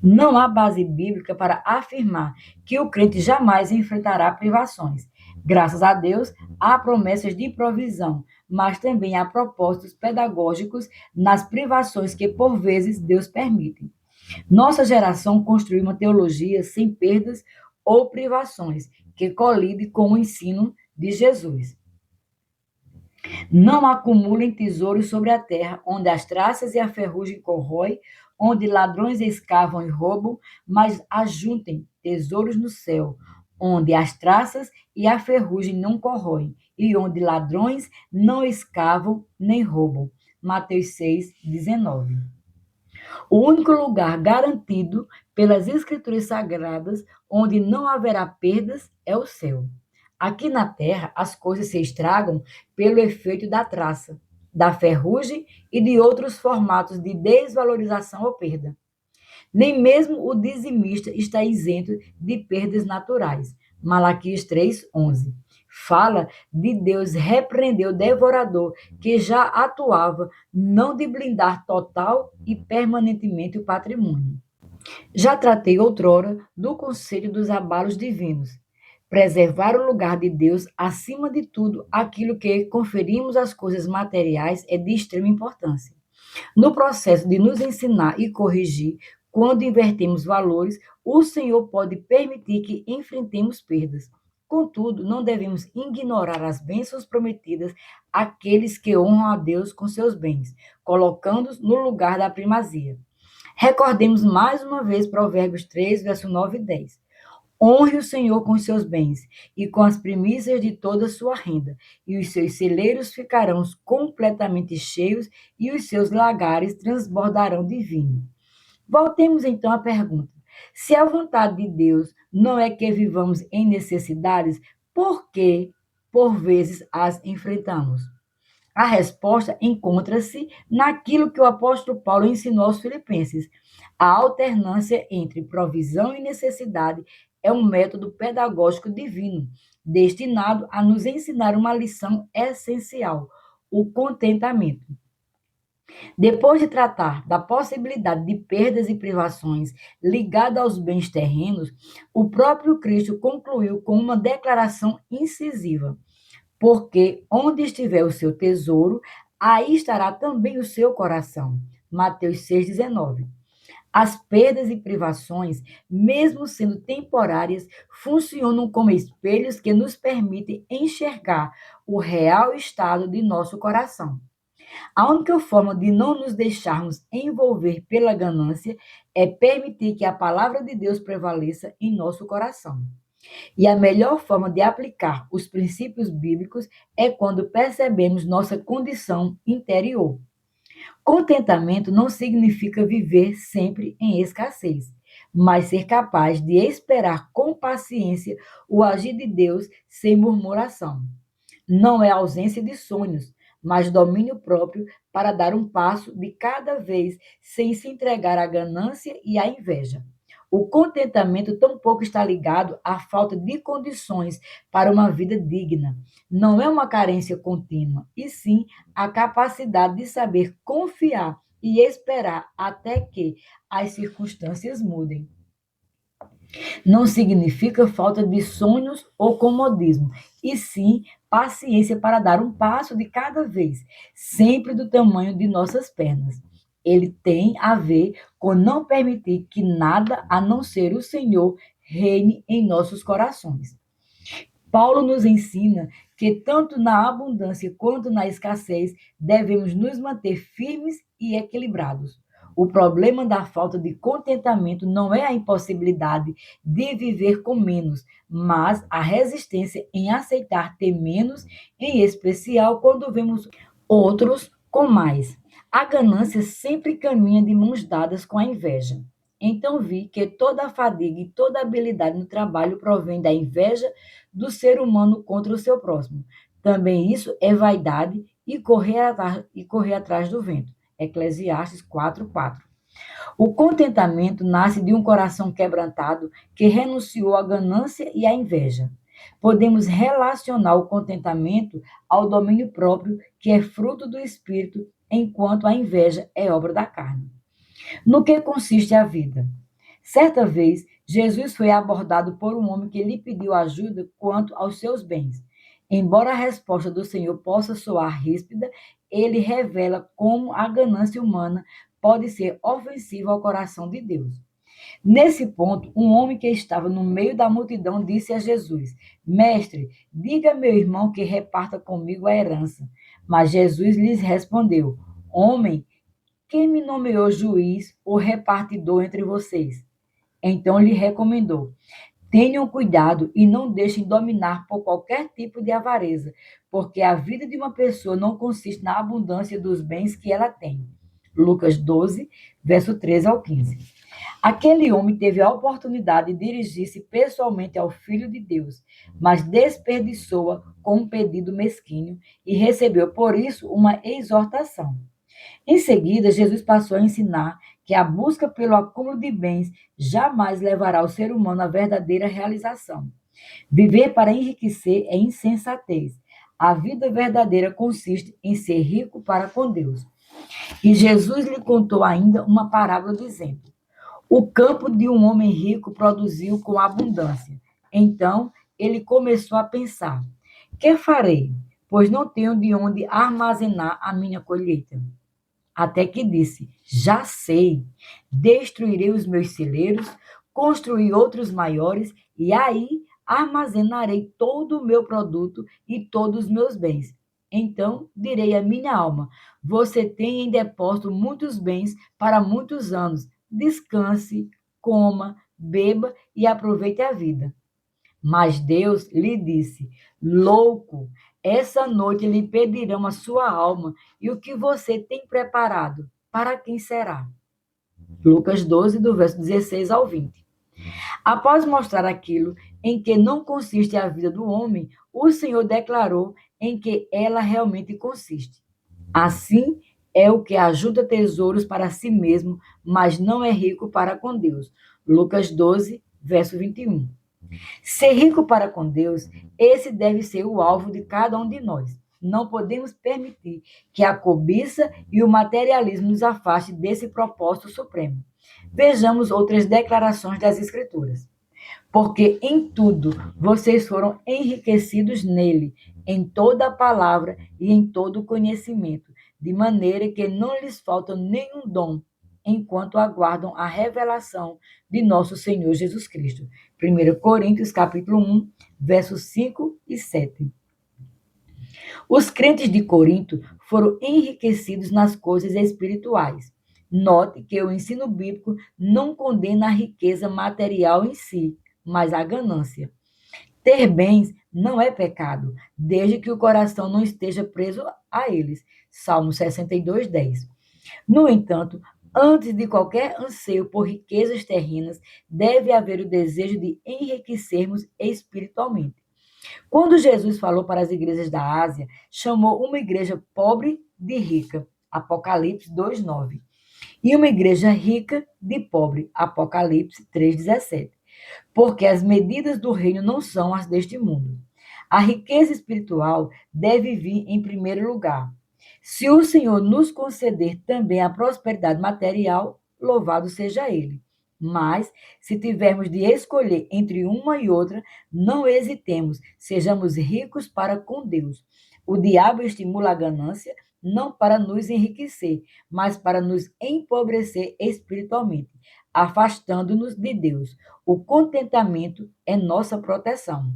Não há base bíblica para afirmar que o crente jamais enfrentará privações. Graças a Deus, há promessas de provisão, mas também há propósitos pedagógicos nas privações que, por vezes, Deus permite. Nossa geração construiu uma teologia sem perdas ou privações, que colide com o ensino de Jesus. Não acumulem tesouros sobre a terra, onde as traças e a ferrugem corroem, onde ladrões escavam e roubam, mas ajuntem tesouros no céu, onde as traças e a ferrugem não corroem, e onde ladrões não escavam nem roubam. Mateus 6:19. O único lugar garantido pelas Escrituras Sagradas onde não haverá perdas é o céu. Aqui na terra, as coisas se estragam pelo efeito da traça, da ferrugem e de outros formatos de desvalorização ou perda. Nem mesmo o dizimista está isento de perdas naturais. Malaquias 3:11 fala de Deus repreender o devorador que já atuava, não de blindar total e permanentemente o patrimônio. Já tratei outrora do conselho dos abalos divinos. Preservar o lugar de Deus acima de tudo aquilo que conferimos às coisas materiais é de extrema importância. No processo de nos ensinar e corrigir, quando invertemos valores, o Senhor pode permitir que enfrentemos perdas. Contudo, não devemos ignorar as bênçãos prometidas àqueles que honram a Deus com seus bens, colocando-os no lugar da primazia. Recordemos mais uma vez Provérbios 3, verso 9 e 10. Honre o Senhor com seus bens e com as primícias de toda a sua renda, e os seus celeiros ficarão completamente cheios e os seus lagares transbordarão de vinho. Voltemos então à pergunta: se a vontade de Deus não é que vivamos em necessidades, por que, por vezes, as enfrentamos? A resposta encontra-se naquilo que o apóstolo Paulo ensinou aos filipenses. A alternância entre provisão e necessidade é um método pedagógico divino, destinado a nos ensinar uma lição essencial: o contentamento. Depois de tratar da possibilidade de perdas e privações ligadas aos bens terrenos, o próprio Cristo concluiu com uma declaração incisiva: porque onde estiver o seu tesouro, aí estará também o seu coração. Mateus 6,19. As perdas e privações, mesmo sendo temporárias, funcionam como espelhos que nos permitem enxergar o real estado de nosso coração. A única forma de não nos deixarmos envolver pela ganância é permitir que a palavra de Deus prevaleça em nosso coração. E a melhor forma de aplicar os princípios bíblicos é quando percebemos nossa condição interior. Contentamento não significa viver sempre em escassez, mas ser capaz de esperar com paciência o agir de Deus sem murmuração. Não é ausência de sonhos, mas domínio próprio para dar um passo de cada vez sem se entregar à ganância e à inveja. O contentamento tampouco está ligado à falta de condições para uma vida digna. Não é uma carência contínua, e sim a capacidade de saber confiar e esperar até que as circunstâncias mudem. Não significa falta de sonhos ou comodismo, e sim paciência para dar um passo de cada vez, sempre do tamanho de nossas pernas. Ele tem a ver com não permitir que nada a não ser o Senhor reine em nossos corações. Paulo nos ensina que tanto na abundância quanto na escassez devemos nos manter firmes e equilibrados. O problema da falta de contentamento não é a impossibilidade de viver com menos, mas a resistência em aceitar ter menos, em especial quando vemos outros com mais. A ganância sempre caminha de mãos dadas com a inveja. Então vi que toda a fadiga e toda a habilidade no trabalho provém da inveja do ser humano contra o seu próximo. Também isso é vaidade e correr atrás do vento. Eclesiastes 4:4. O contentamento nasce de um coração quebrantado que renunciou à ganância e à inveja. Podemos relacionar o contentamento ao domínio próprio, que é fruto do espírito, enquanto a inveja é obra da carne. No que consiste a vida? Certa vez, Jesus foi abordado por um homem que lhe pediu ajuda quanto aos seus bens. Embora a resposta do Senhor possa soar ríspida, ele revela como a ganância humana pode ser ofensiva ao coração de Deus. Nesse ponto, um homem que estava no meio da multidão disse a Jesus: Mestre, diga a meu irmão que reparta comigo a herança. Mas Jesus lhes respondeu: Homem, quem me nomeou juiz ou repartidor entre vocês? Então lhe recomendou: tenham cuidado e não deixem dominar por qualquer tipo de avareza, porque a vida de uma pessoa não consiste na abundância dos bens que ela tem. Lucas 12, verso 13 ao 15. Aquele homem teve a oportunidade de dirigir-se pessoalmente ao Filho de Deus, mas desperdiçou-a com um pedido mesquinho e recebeu por isso uma exortação. Em seguida, Jesus passou a ensinar que a busca pelo acúmulo de bens jamais levará o ser humano à verdadeira realização. Viver para enriquecer é insensatez. A vida verdadeira consiste em ser rico para com Deus. E Jesus lhe contou ainda uma parábola dizendo: o campo de um homem rico produziu com abundância. Então ele começou a pensar: que farei? Pois não tenho de onde armazenar a minha colheita. Até que disse: já sei, destruirei os meus celeiros, construir outros maiores, e aí armazenarei todo o meu produto e todos os meus bens. Então direi à minha alma: você tem em depósito muitos bens para muitos anos. Descanse, coma, beba e aproveite a vida. Mas Deus lhe disse: louco, essa noite lhe pedirão a sua alma, e o que você tem preparado, para quem será? Lucas 12, do verso 16 ao 20. Após mostrar aquilo em que não consiste a vida do homem, o Senhor declarou em que ela realmente consiste. Assim é o que ajunta tesouros para si mesmo, mas não é rico para com Deus. Lucas 12, verso 21. Ser rico para com Deus, esse deve ser o alvo de cada um de nós. Não podemos permitir que a cobiça e o materialismo nos afaste desse propósito supremo. Vejamos outras declarações das Escrituras. Porque em tudo vocês foram enriquecidos nele, em toda a palavra e em todo o conhecimento, de maneira que não lhes falta nenhum dom, enquanto aguardam a revelação de nosso Senhor Jesus Cristo. 1 Coríntios, capítulo 1, versos 5 e 7. Os crentes de Corinto foram enriquecidos nas coisas espirituais. Note que o ensino bíblico não condena a riqueza material em si, mas a ganância. Ter bens não é pecado, desde que o coração não esteja preso a eles. Salmo 62, 10. No entanto, antes de qualquer anseio por riquezas terrenas, deve haver o desejo de enriquecermos espiritualmente. Quando Jesus falou para as igrejas da Ásia, chamou uma igreja pobre de rica, Apocalipse 2:9, e uma igreja rica de pobre, Apocalipse 3:17, porque as medidas do reino não são as deste mundo. A riqueza espiritual deve vir em primeiro lugar. Se o Senhor nos conceder também a prosperidade material, louvado seja Ele. Mas, se tivermos de escolher entre uma e outra, não hesitemos, sejamos ricos para com Deus. O diabo estimula a ganância não para nos enriquecer, mas para nos empobrecer espiritualmente, afastando-nos de Deus. O contentamento é nossa proteção.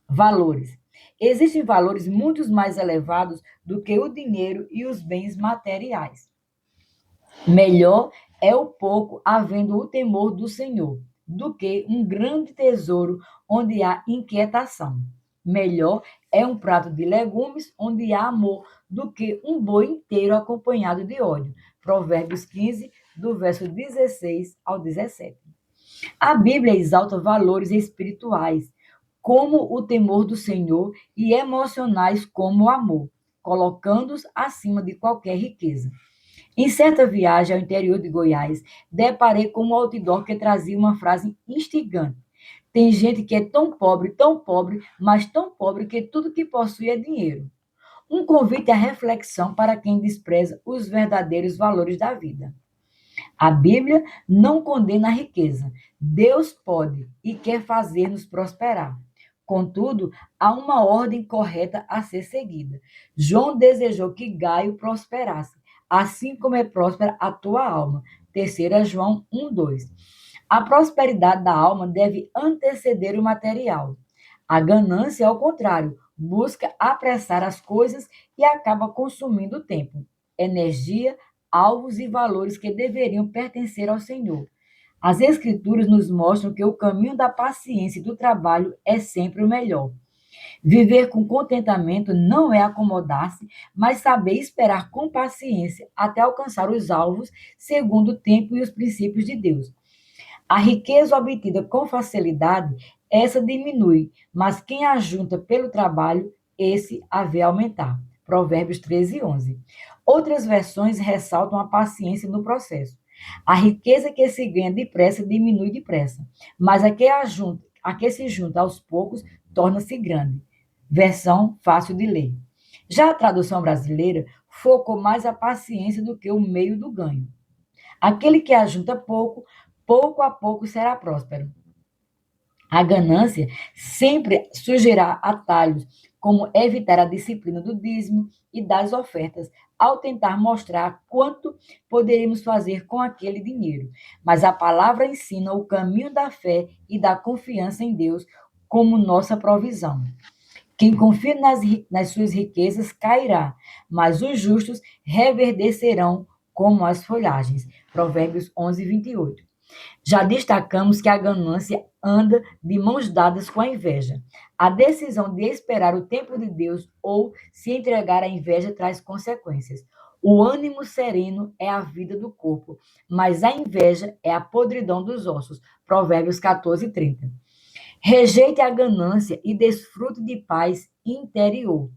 Valores. Existem valores muito mais elevados do que o dinheiro e os bens materiais. Melhor é o pouco havendo o temor do Senhor, do que um grande tesouro onde há inquietação. Melhor é um prato de legumes onde há amor do que um boi inteiro acompanhado de ódio. Provérbios 15, do verso 16 ao 17. A Bíblia exalta valores espirituais, como o temor do Senhor, e emocionais, como o amor, colocando-os acima de qualquer riqueza. Em certa viagem ao interior de Goiás, deparei com um outdoor que trazia uma frase instigante. Tem gente que é tão pobre, mas tão pobre que tudo que possui é dinheiro. Um convite à reflexão para quem despreza os verdadeiros valores da vida. A Bíblia não condena a riqueza. Deus pode e quer fazer-nos prosperar. Contudo, há uma ordem correta a ser seguida. João desejou que Gaio prosperasse, assim como é próspera a tua alma. 3 João 1:2. A prosperidade da alma deve anteceder o material. A ganância, ao contrário, busca apressar as coisas e acaba consumindo tempo, energia, alvos e valores que deveriam pertencer ao Senhor. As Escrituras nos mostram que o caminho da paciência e do trabalho é sempre o melhor. Viver com contentamento não é acomodar-se, mas saber esperar com paciência até alcançar os alvos segundo o tempo e os princípios de Deus. A riqueza obtida com facilidade, essa diminui, mas quem a junta pelo trabalho, esse a vê aumentar. Provérbios 13:11. Outras versões ressaltam a paciência no processo. A riqueza que se ganha depressa diminui depressa, mas a que se junta aos poucos torna-se grande. Versão fácil de ler. Já a tradução brasileira focou mais a paciência do que o meio do ganho. Aquele que ajunta pouco, pouco a pouco será próspero. A ganância sempre surgirá atalhos, como evitar a disciplina do dízimo e das ofertas, ao tentar mostrar quanto poderíamos fazer com aquele dinheiro. Mas a palavra ensina o caminho da fé e da confiança em Deus como nossa provisão. Quem confia nas suas riquezas cairá, mas os justos reverdecerão como as folhagens. Provérbios 11:28. Já destacamos que a ganância anda de mãos dadas com a inveja. A decisão de esperar o tempo de Deus ou se entregar à inveja traz consequências. O ânimo sereno é a vida do corpo, mas a inveja é a podridão dos ossos. Provérbios 14:30. Rejeite a ganância e desfrute de paz interior.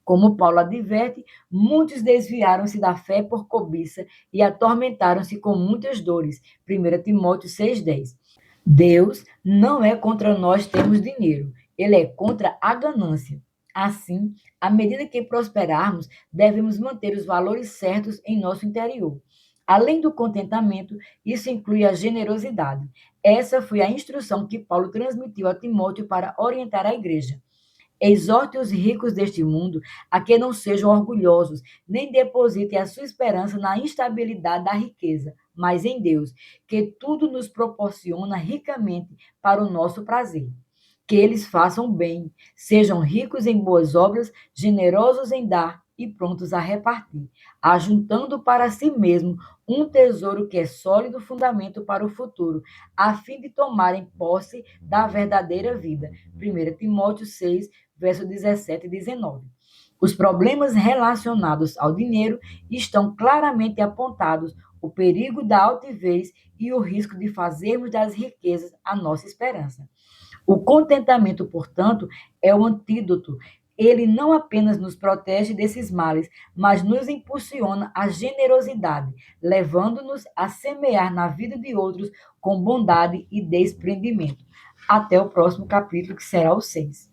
Como Paulo adverte, muitos desviaram-se da fé por cobiça e atormentaram-se com muitas dores. 1 Timóteo 6:10. Deus não é contra nós termos dinheiro, ele é contra a ganância. Assim, à medida que prosperarmos, devemos manter os valores certos em nosso interior. Além do contentamento, isso inclui a generosidade. Essa foi a instrução que Paulo transmitiu a Timóteo para orientar a igreja. Exorte os ricos deste mundo a que não sejam orgulhosos, nem depositem a sua esperança na instabilidade da riqueza, mas em Deus, que tudo nos proporciona ricamente para o nosso prazer. Que eles façam bem, sejam ricos em boas obras, generosos em dar e prontos a repartir, ajuntando para si mesmo um tesouro que é sólido fundamento para o futuro, a fim de tomarem posse da verdadeira vida. 1 Timóteo 6, verso 17 e 19. Os problemas relacionados ao dinheiro estão claramente apontados, o perigo da altivez e o risco de fazermos das riquezas a nossa esperança. O contentamento, portanto, é o antídoto. Ele não apenas nos protege desses males, mas nos impulsiona à generosidade, levando-nos a semear na vida de outros com bondade e desprendimento. Até o próximo capítulo, que será o 6.